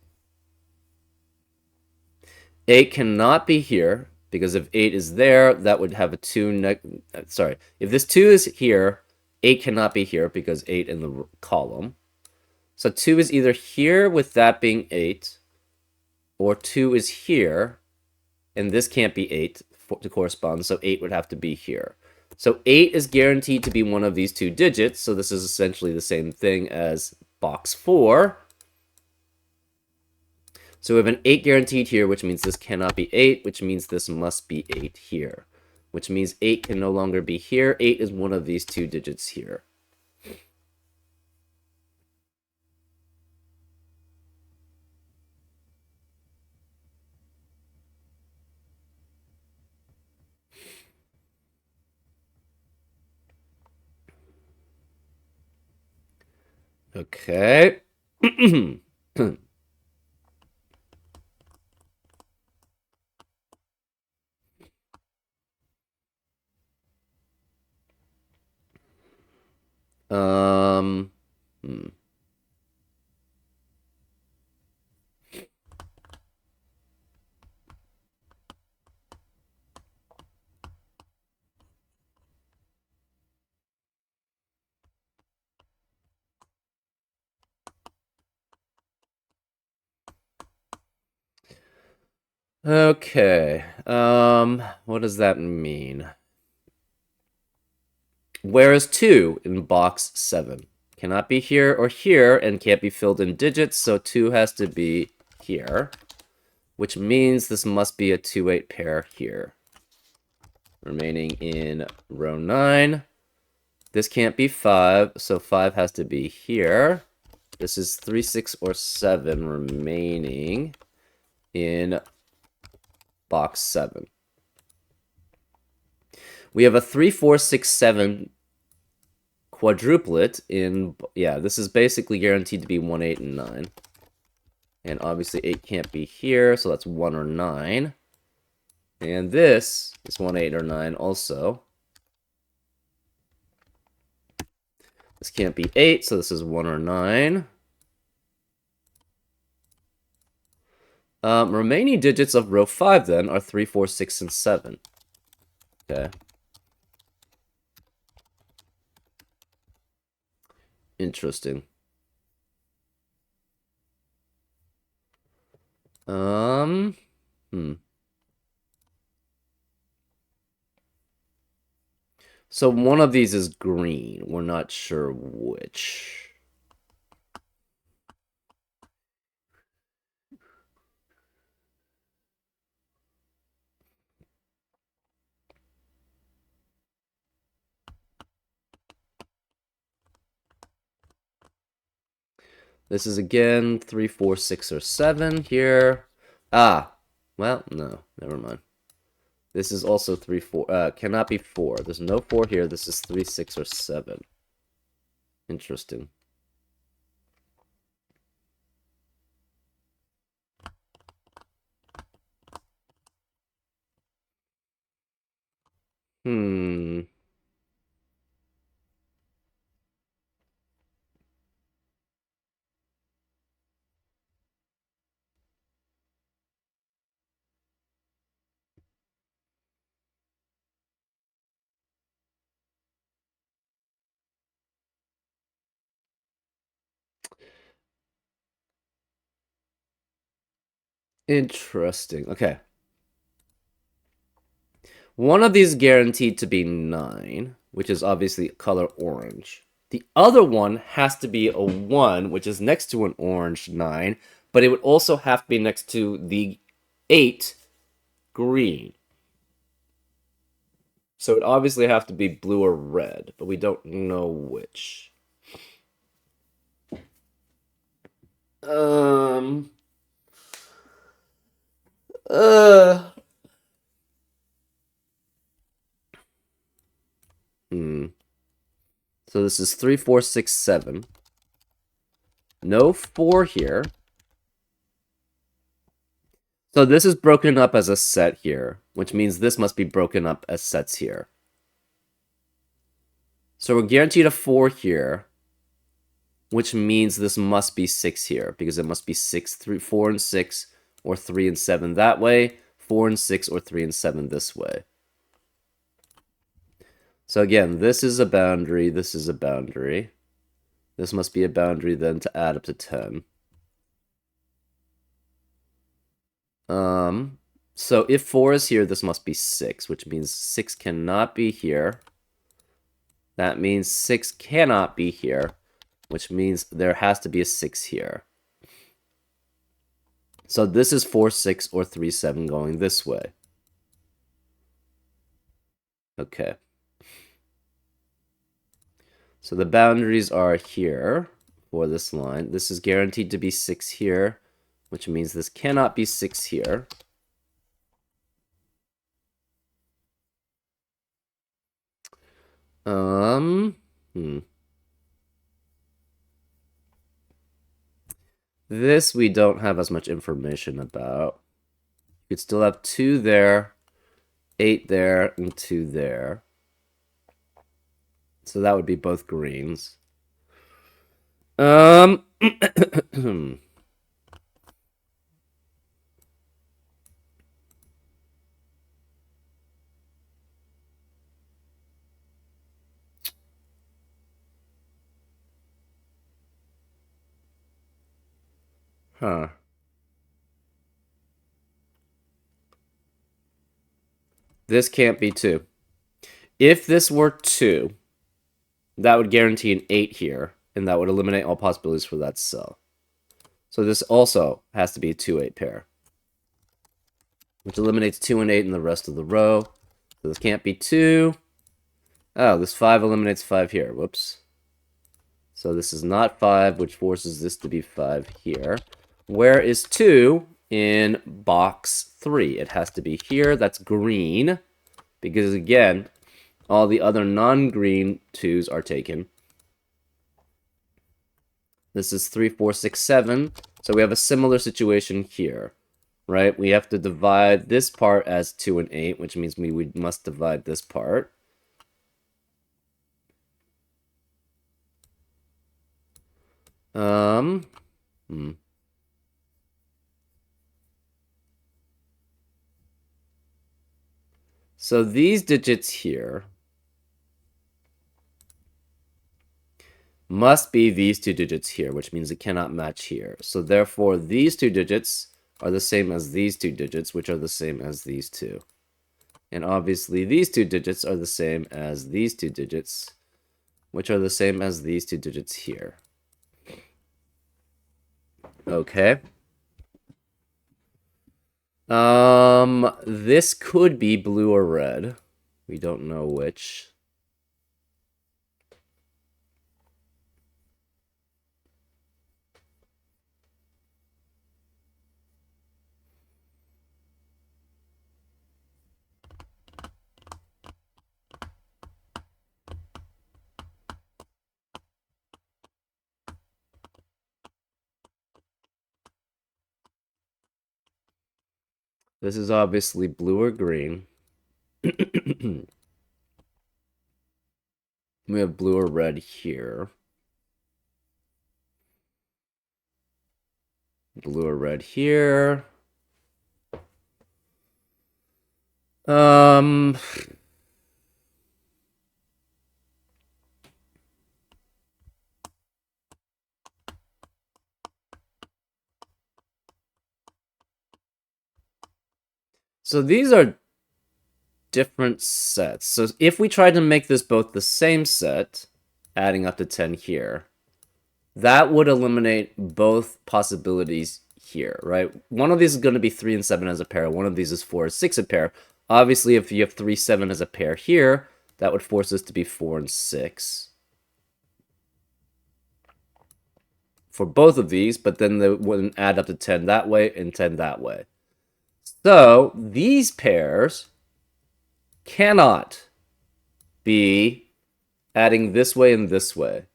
A: 8 cannot be here, because if 8 is there, that would have a 2... Sorry. If this 2 is here, 8 cannot be here, because 8 in the column. So 2 is either here, with that being 8, or 2 is here, and this can't be 8 to correspond, so 8 would have to be here. So 8 is guaranteed to be one of these 2 digits, so this is essentially the same thing as box 4. So we have an 8 guaranteed here, which means this cannot be 8, which means this must be 8 here. Which means 8 can no longer be here. 8 is one of these 2 digits here. Okay. Hmm. Okay. What does that mean? Where is 2 in box 7? Cannot be here or here, and can't be filled in digits, so 2 has to be here, which means this must be a 2-8 pair here. Remaining in row 9. This can't be 5, so 5 has to be here. This is 3, 6, or 7 remaining in box 7. We have a 3, 4, 6, 7 quadruplet in... Yeah, this is basically guaranteed to be 1, 8, and 9. And obviously 8 can't be here, so that's 1 or 9. And this is 1, 8, or 9 also. This can't be 8, so this is 1 or 9. Remaining digits of row 5, then, are 3, 4, 6, and 7. Okay. Interesting. So one of these is green. We're not sure which. This is again 3, 4, 6, or 7 here. Ah, well, no, never mind. This is also 3, 4. Cannot be 4. There's no 4 here. This is 3, 6, or 7. Interesting. Interesting. Okay. One of these is guaranteed to be 9, which is obviously color orange. The other one has to be a 1, which is next to an orange 9, but it would also have to be next to the 8 green. So it obviously have to be blue or red, but we don't know which. Um. Uh. So this is 3, 4, 6, 7. No 4 here. So this is broken up as a set here, which means this must be broken up as sets here. So we're guaranteed a 4 here, which means this must be 6 here, because it must be 6, 3, 4, and 6, or 3 and 7 that way, 4 and 6, or 3 and 7 this way. So again, this is a boundary, this is a boundary. This must be a boundary then to add up to 10. So if 4 is here, this must be 6, which means 6 cannot be here. That means 6 cannot be here, which means there has to be a 6 here. So this is 4, 6, or 3, 7 going this way. Okay. So the boundaries are here for this line. This is guaranteed to be 6 here, which means this cannot be 6 here. This we don't have as much information about. You could still have 2 there, 8 there, and 2 there. So that would be both greens. Huh. This can't be 2. If this were 2, that would guarantee an 8 here, and that would eliminate all possibilities for that cell. So this also has to be a 2-8 pair, which eliminates 2 and 8 in the rest of the row. So this can't be 2. Oh, this 5 eliminates 5 here. Whoops. So this is not 5, which forces this to be 5 here. Where is 2 in box 3? It has to be here. That's green, because again, all the other non-green 2s are taken. This is 3, 4, 6, 7. So we have a similar situation here. right? We have to divide this part as 2 and 8, which means we must divide this part. Hmm. So these digits here must be these two digits here, which means it cannot match here. So therefore, these two digits are the same as these two digits, which are the same as these two. And obviously, these two digits are the same as these two digits, which are the same as these two digits here. Okay. This could be blue or red. We don't know which. This is obviously blue or green. We have blue or red here. Blue or red here. Um, so these are different sets. So if we tried to make this both the same set, adding up to 10 here, that would eliminate both possibilities here, right? One of these is going to be 3 and 7 as a pair. One of these is 4 and 6 a pair. Obviously, if you have 3, 7 as a pair here, that would force us to be 4 and 6. For both of these, but then they wouldn't add up to 10 that way and 10 that way. So these pairs cannot be adding this way and this way.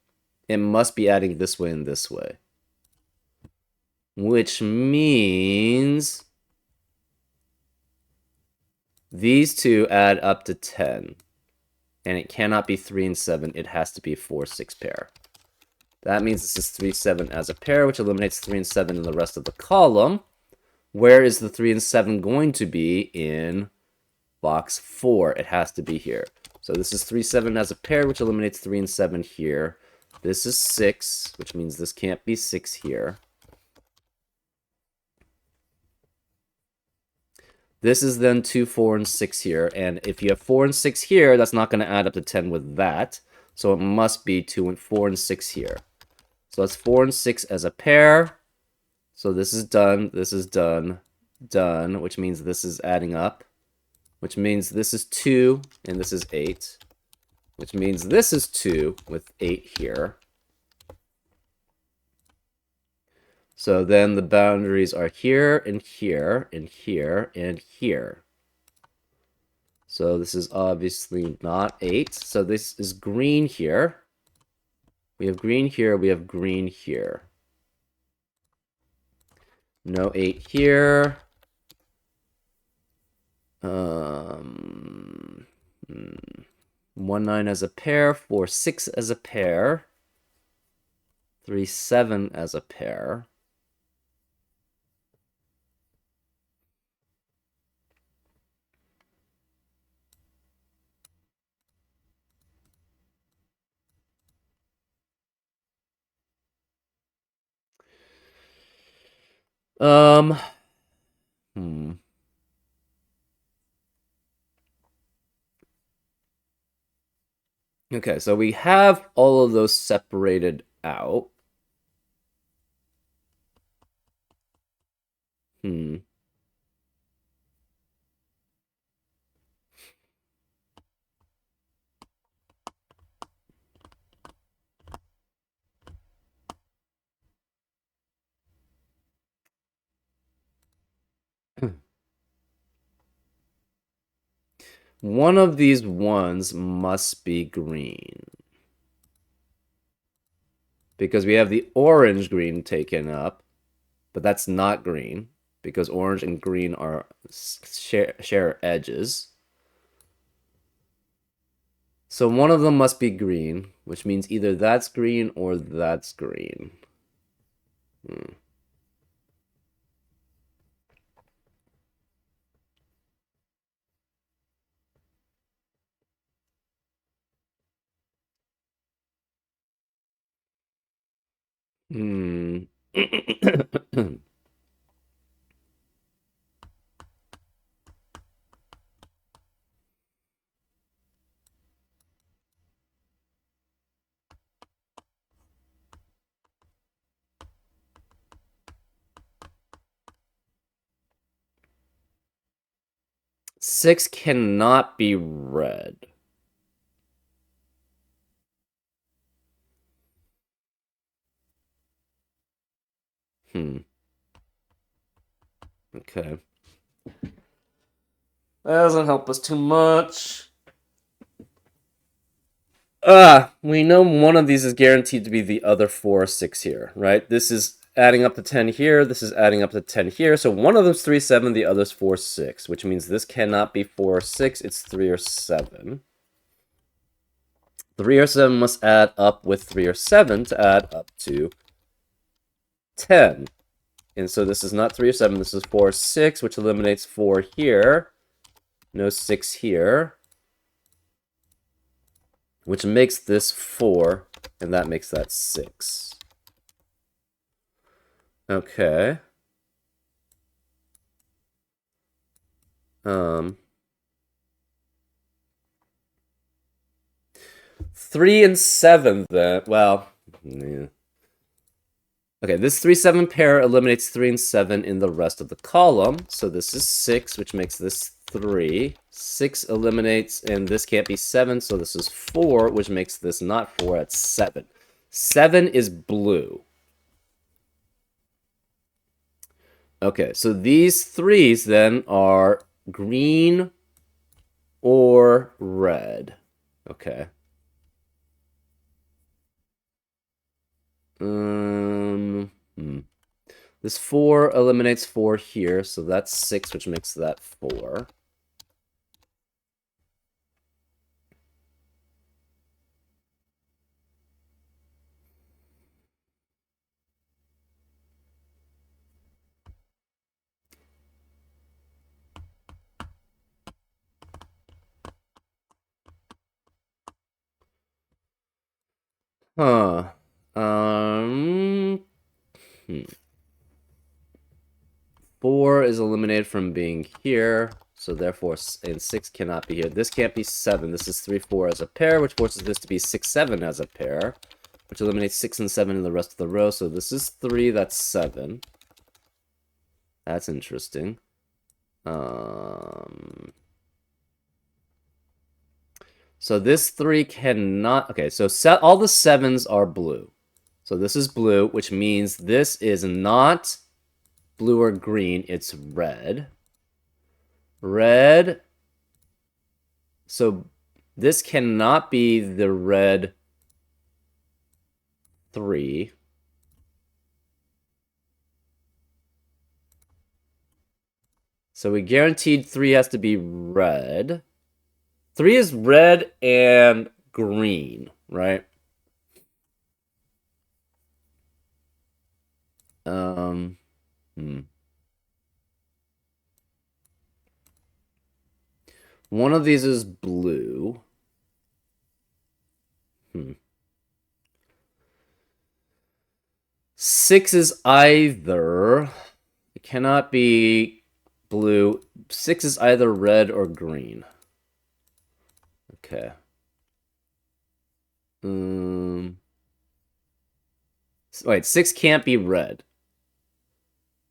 A: It must be adding this way and this way. Which means these two add up to 10. And it cannot be 3 and 7. It has to be 4, 6 pair. That means this is 3, 7 as a pair, which eliminates 3 and 7 in the rest of the column. Where is the 3 and 7 going to be in box 4? It has to be here. So this is 3, 7 as a pair, which eliminates 3 and 7 here. This is 6, which means this can't be 6 here. This is then 2, 4, and 6 here. And if you have 4 and 6 here, that's not going to add up to 10 with that. So it must be 2 and 4 and 6 here. So that's 4 and 6 as a pair. So this is done, done, which means this is adding up. Which means this is 2, and this is 8. Which means this is 2 with 8 here. So then the boundaries are here, and here, and here, and here. So this is obviously not 8. So this is green here. We have green here, we have green here. No 8 here. 1, 9 as a pair, 4, 6 as a pair, 3, 7 as a pair. Hmm. Okay, so we have all of those separated out. Hmm. One of these ones must be green. Because we have the orange green taken up, but that's not green. because orange and green are share edges. So one of them must be green, which means either that's green or that's green. Hmm. Hmm. 6 cannot be red. Hmm. Okay. That doesn't help us too much. We know one of these is guaranteed to be the other 4 or 6 here, right? This is adding up to 10 here, this is adding up to 10 here, so one of them's 3, 7, the other's 4, 6, which means this cannot be 4 or 6, it's 3 or 7. 3 or 7 must add up with 3 or 7 to add up to 10. And so this is not 3 or 7, this is 4 or 6, which eliminates 4 here. No 6 here. Which makes this 4, and that makes that 6. Okay. 3 and 7 then. Well, yeah. Okay, this 3, 7 pair eliminates 3 and 7 in the rest of the column. So this is 6, which makes this 3. 6 eliminates, and this can't be 7, so this is 4, which makes this not 4, it's 7. 7 is blue. Okay, so these 3s then are green or red. Okay. This 4 eliminates 4 here, so that's 6, which makes that 4. Huh. 4 is eliminated from being here, so therefore, and 6 cannot be here. This can't be 7. This is 3, 4 as a pair, which forces this to be 6, 7 as a pair, which eliminates 6 and 7 in the rest of the row. So this is 3, that's 7. That's interesting. So this 3 cannot... Okay, so all the 7s are blue. So this is blue, which means this is not blue or green, it's red. Red. So this cannot be the red 3. So we guaranteed 3 has to be red. 3 is red and green, right? One of these is blue. 6 is either... It cannot be blue. 6 is either red or green. Okay. Wait, 6 can't be red.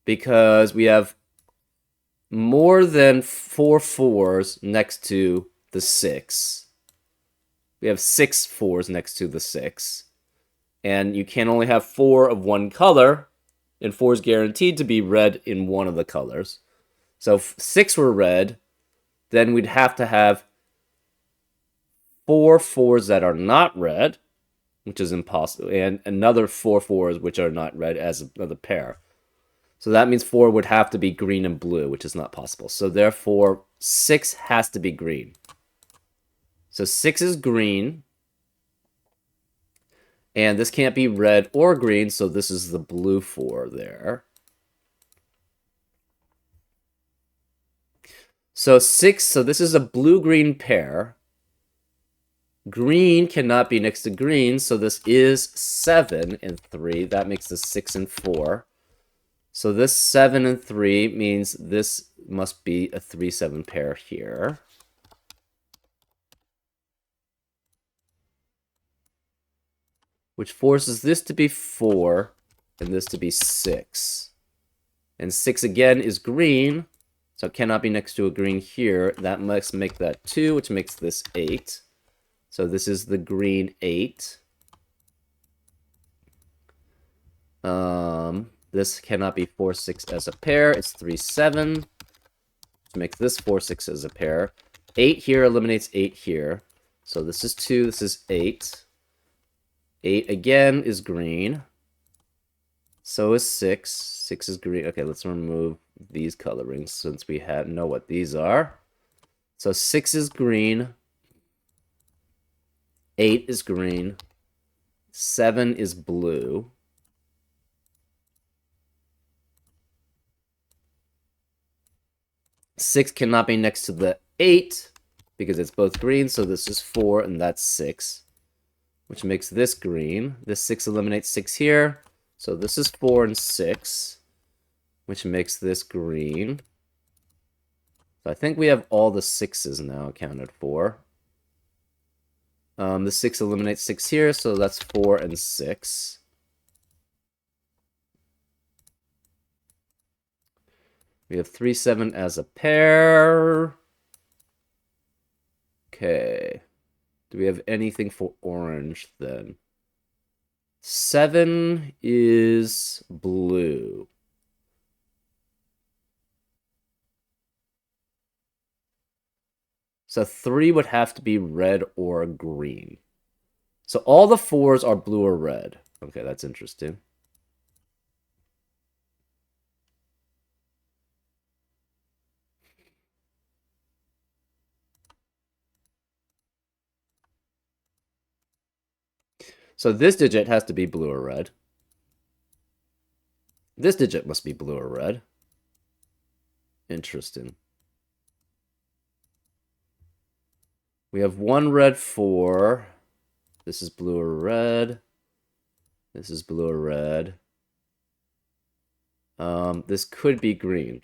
A: Because we have more than 4 4s next to the 6. We have 6 4s next to the 6. And you can only have 4 of one color, and 4 is guaranteed to be red in one of the colors. So if 6 were red, then we'd have to have 4 4s that are not red, which is impossible, and another 4 4s which are not red as another pair. So that means 4 would have to be green and blue, which is not possible. So therefore, 6 has to be green. So 6 is green. And this can't be red or green, so this is the blue 4 there. So 6, so this is a blue-green pair. Green cannot be next to green, so this is 7 and 3. That makes this 6 and 4. So this 7 and 3 means this must be a 3-7 pair here. Which forces this to be 4 and this to be 6. And 6 again is green, so it cannot be next to a green here. That must make that 2, which makes this 8. So this is the green 8. This cannot be 4, 6 as a pair. It's 3, 7. Which makes this 4, 6 as a pair. 8 here eliminates 8 here. So this is 2, this is 8. 8 again is green. So is 6. 6 is green. Okay, let's remove these colorings since we know what these are. So 6 is green. 8 is green. 7 is blue. Six cannot be next to the 8 because it's both green, so this is 4 and that's 6, which makes this green. This 6 eliminates 6 here, so this is 4 and 6, which makes this green. So I think we have all the 6s now accounted for. The 6 eliminates 6 here, so that's 4 and 6. We have 3, 7 as a pair. Okay. Do we have anything for orange then? 7 is blue. So 3 would have to be red or green. So all the 4s are blue or red. Okay, that's interesting. So this digit has to be blue or red. This digit must be blue or red. Interesting. We have 1 red 4. This is blue or red. This is blue or red. This could be green.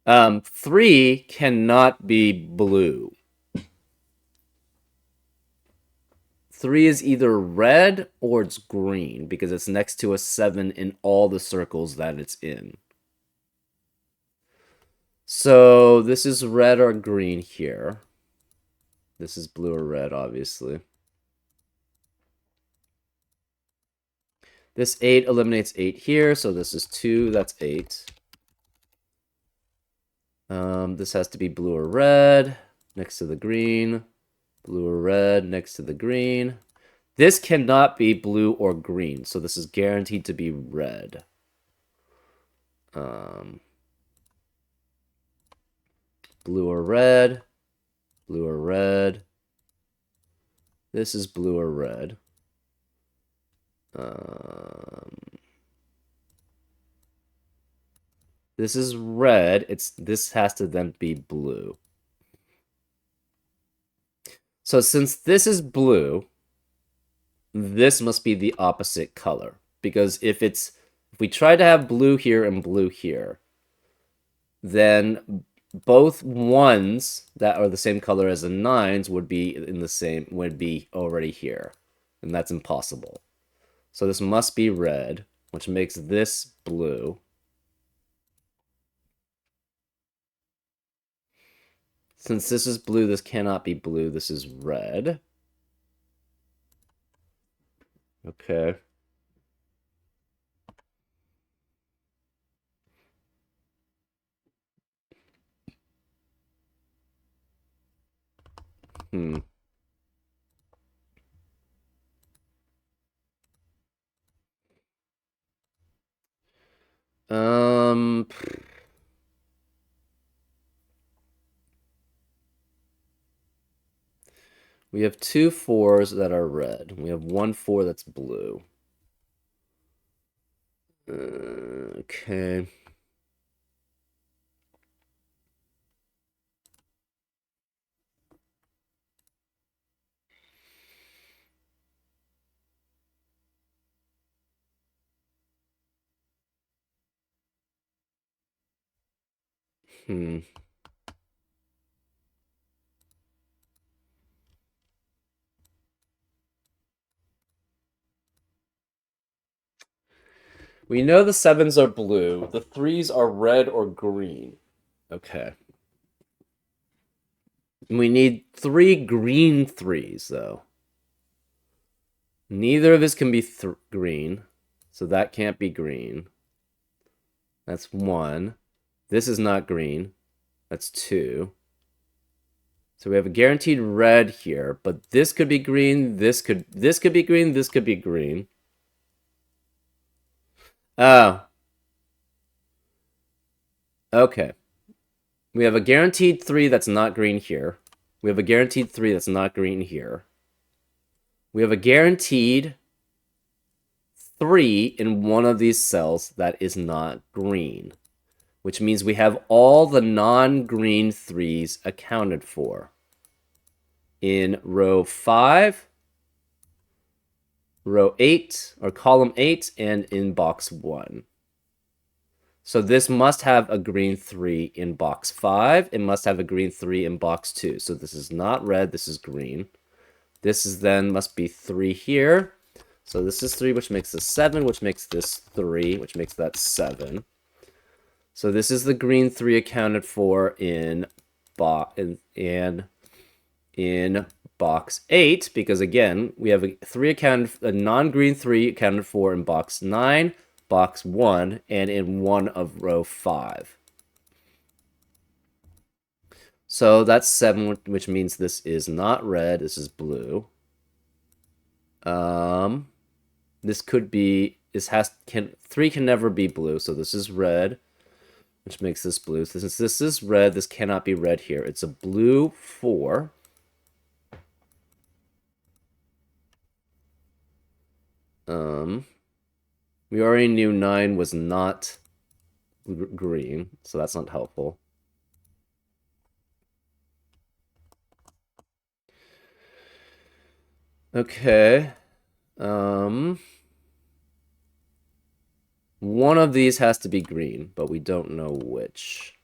A: 3 cannot be blue. 3 is either red or it's green because it's next to a 7 in all the circles that it's in. So this is red or green here. This is blue or red, obviously. This 8 eliminates 8 here, so this is 2, that's 8. This has to be blue or red next to the green. Blue or red next to the green. This cannot be blue or green, so this is guaranteed to be red. Blue or red. Blue or red. This is blue or red. This is red. This has to then be blue. So since this is blue, this must be the opposite color. Because if we try to have blue here and blue here, then both 1s that are the same color as the 9s would be already here. And that's impossible. So this must be red, which makes this blue. Since this is blue, this cannot be blue. This is red. Okay. Hmm. We have 2 4s that are red. We have 1 4 that's blue. Okay. Hmm. We know the 7s are blue. The 3s are red or green. Okay. We need 3 green 3s, though. Neither of his can be green, so that can't be green. That's 1. This is not green. That's 2. So we have a guaranteed red here, but this could be green, this could be green, this could be green. Oh. Okay. We have a guaranteed 3 that's not green here. We have a guaranteed 3 that's not green here. We have a guaranteed 3 in one of these cells that is not green, which means we have all the non-green 3s accounted for. In row 5, row 8, or column 8, and in box 1. So this must have a green 3 in box 5. It must have a green 3 in box 2. So this is not red, this is green. This is then must be 3 here. So this is 3, which makes this 7, which makes this 3, which makes that 7. So this is the green 3 accounted for in box 8, because again, we have a non-green 3 accounted for in box 9, box 1, and in one of row 5. So that's 7, which means this is not red, this is blue. This could be, 3 can never be blue, so this is red, which makes this blue. So since this is red, this cannot be red here. It's a blue 4. We already knew 9 was not green, so that's not helpful. Okay. One of these has to be green, but we don't know which.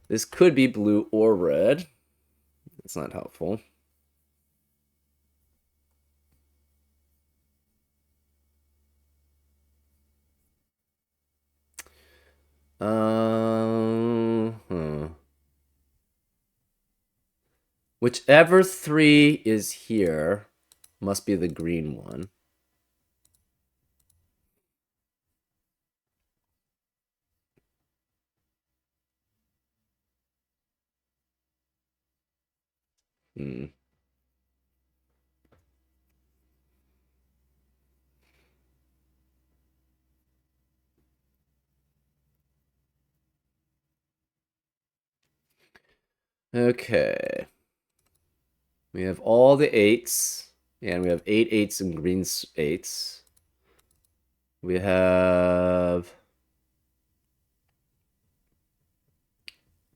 A: This could be blue or red. It's not helpful. Whichever 3 is here must be the green one. Hmm. Okay. We have all the 8s, and we have 8 8s and green 8s. We have...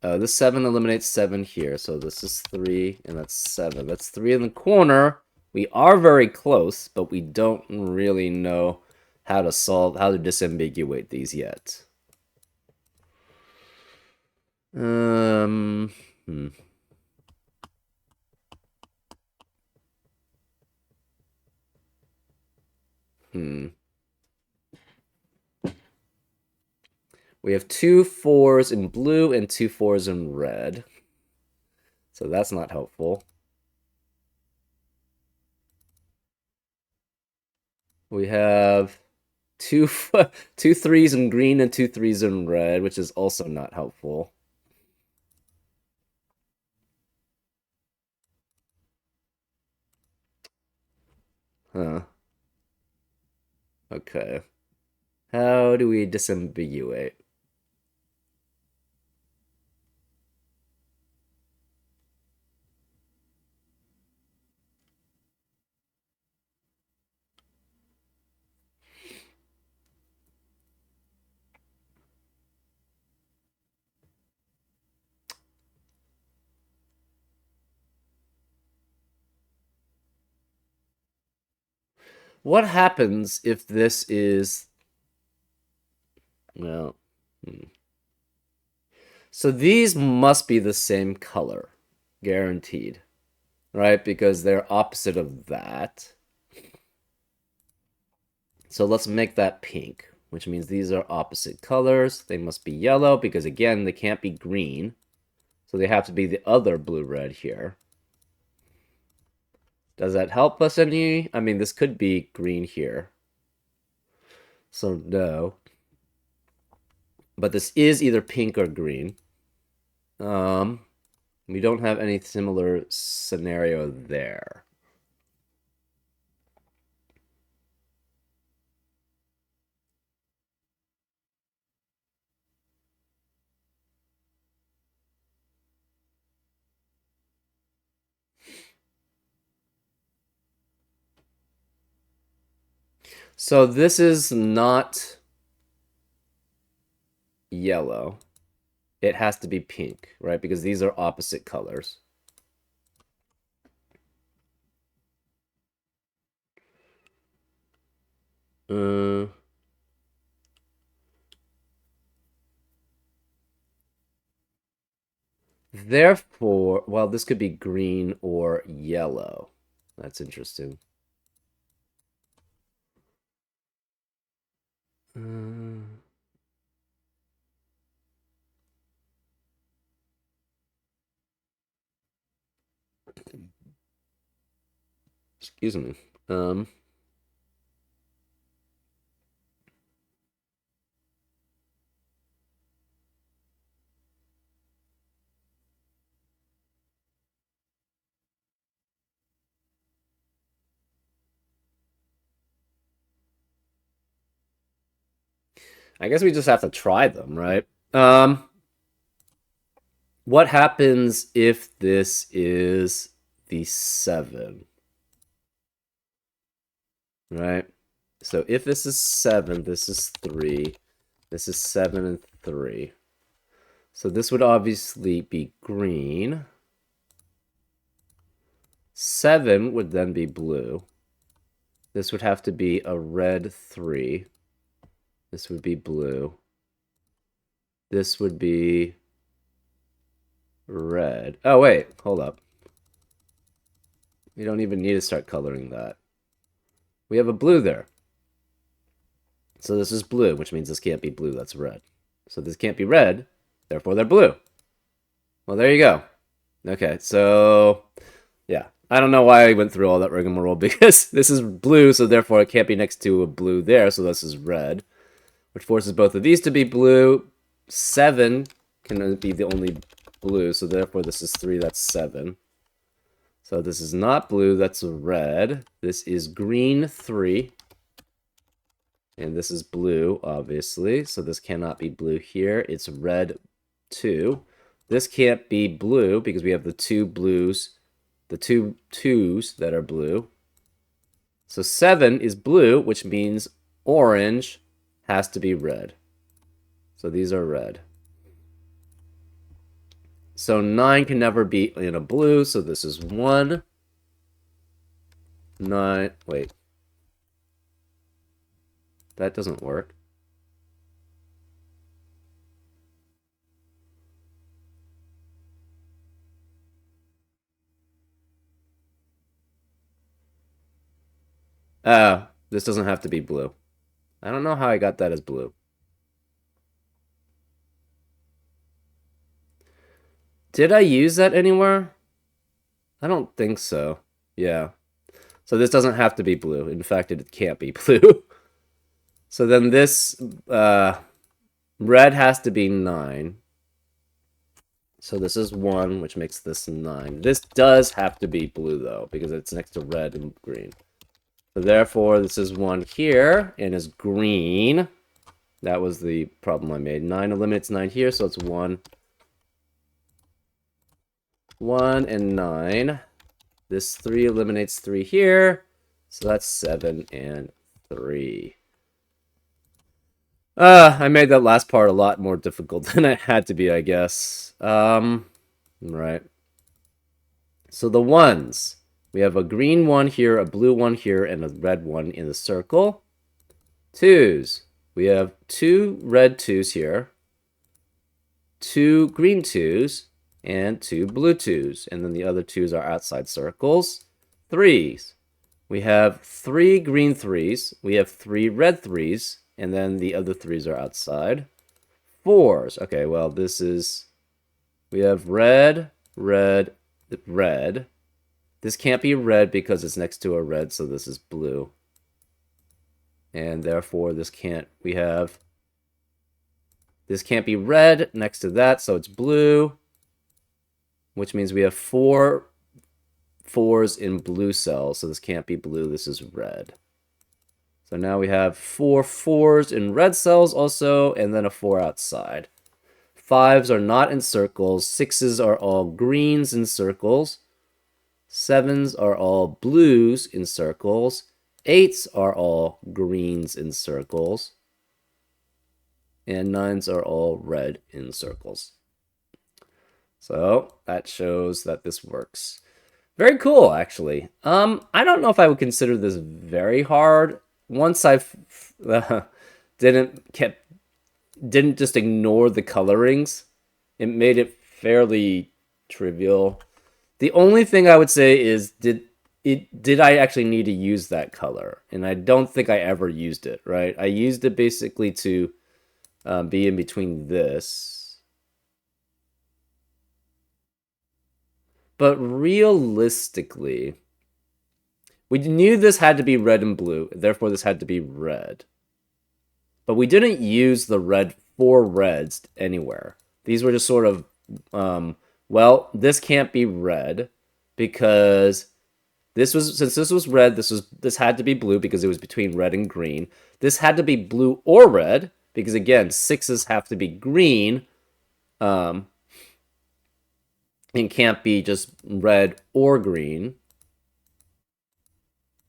A: this 7 eliminates 7 here, so this is 3, and that's 7. That's 3 in the corner. We are very close, but we don't really know how to disambiguate these yet. Hmm. We have 2 4s in blue and 2 4s in red. So that's not helpful. We have two 3s in green and 2 3s in red, which is also not helpful. Huh. Okay. How do we disambiguate? What happens if this is, well, so these must be the same color, guaranteed, right? Because they're opposite of that. So let's make that pink, which means these are opposite colors. They must be yellow because, again, they can't be green. So they have to be the other blue-red here. Does that help us any? I mean, this could be green here. So no. But this is either pink or green. We don't have any similar scenario there. So this is not yellow. It has to be pink, right? Because these are opposite colors. Therefore, well, this could be green or yellow. That's interesting. Excuse me. I guess we just have to try them, right? What happens if this is the 7? Right? So if this is 7, this is 3. This is 7 and 3. So this would obviously be green. 7 would then be blue. This would have to be a red 3. This would be blue. This would be red. Oh, wait. Hold up. We don't even need to start coloring that. We have a blue there. So this is blue, which means this can't be blue. That's red. So this can't be red. Therefore, they're blue. Well, there you go. Okay, so yeah. I don't know why I went through all that rigmarole because this is blue, so therefore it can't be next to a blue there, so this is red, which forces both of these to be blue. 7 can be the only blue, so therefore this is 3, that's 7. So this is not blue, that's red. This is green 3. And this is blue, obviously, so this cannot be blue here. It's red 2. This can't be blue because we have the two blues, the two 2s that are blue. So 7 is blue, which means orange has to be red. So these are red. So 9 can never be in a blue, so this is 1. 9, wait. That doesn't work. This doesn't have to be blue. I don't know how I got that as blue. Did I use that anywhere? I don't think so. Yeah. So this doesn't have to be blue. In fact, it can't be blue. So then this red has to be 9. So this is 1, which makes this 9. This does have to be blue, though, because it's next to red and green. So therefore, this is 1 here, and is green. That was the problem I made. 9 eliminates 9 here, so it's 1. 1 and 9. This 3 eliminates 3 here, so that's 7 and 3. I made that last part a lot more difficult than it had to be, I guess. Right. So the ones. We have a green one here, a blue one here, and a red one in the circle. Twos. We have 2 red 2s here, 2 green 2s, and 2 blue 2s. And then the other 2s are outside circles. Threes. We have 3 green 3s. We have 3 red 3s. And then the other 3s are outside. Fours. Okay, well, this is... We have red, red, red. This can't be red because it's next to a red, so this is blue. And therefore, this can't... We have... This can't be red next to that, so it's blue. Which means we have 4 4s in blue cells, so this can't be blue, this is red. So now we have 4 4s in red cells also, and then a 4 outside. 5s are not in circles. 6s are all greens in circles. 7s are all blues in circles. 8s are all greens in circles. And 9s are all red in circles. So that shows that this works. Very cool, actually. I don't know if I would consider this very hard. Once I didn't just ignore the colorings, it made it fairly trivial. The only thing I would say is, did I actually need to use that color? And I don't think I ever used it, right? I used it basically to be in between this. But realistically, we knew this had to be red and blue, therefore this had to be red. But we didn't use the red 4 reds anywhere. These were just sort of, well, this can't be red because since this was red, this had to be blue because it was between red and green. This had to be blue or red because again, 6s have to be green. And can't be just red or green.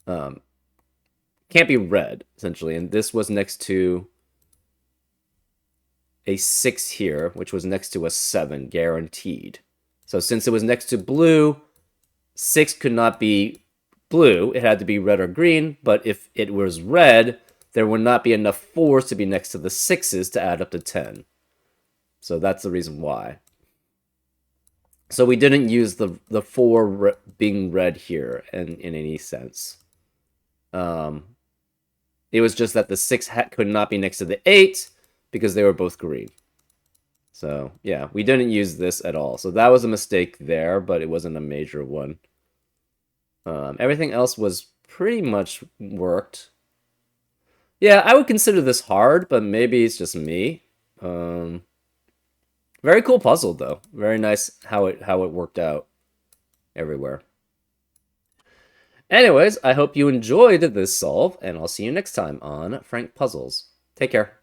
A: Can't be red, essentially. And this was next to a 6 here, which was next to a 7, guaranteed. So since it was next to blue, 6 could not be blue. It had to be red or green. But if it was red, there would not be enough 4s to be next to the 6s to add up to 10. So that's the reason why. So we didn't use the 4 being red here in any sense. It was just that the 6 could not be next to the 8 because they were both green. So yeah, we didn't use this at all. So that was a mistake there, but it wasn't a major one. Everything else was pretty much worked. Yeah, I would consider this hard, but maybe it's just me. Very cool puzzle, though. Very nice how it worked out everywhere. Anyways, I hope you enjoyed this solve, and I'll see you next time on Frank Puzzles. Take care.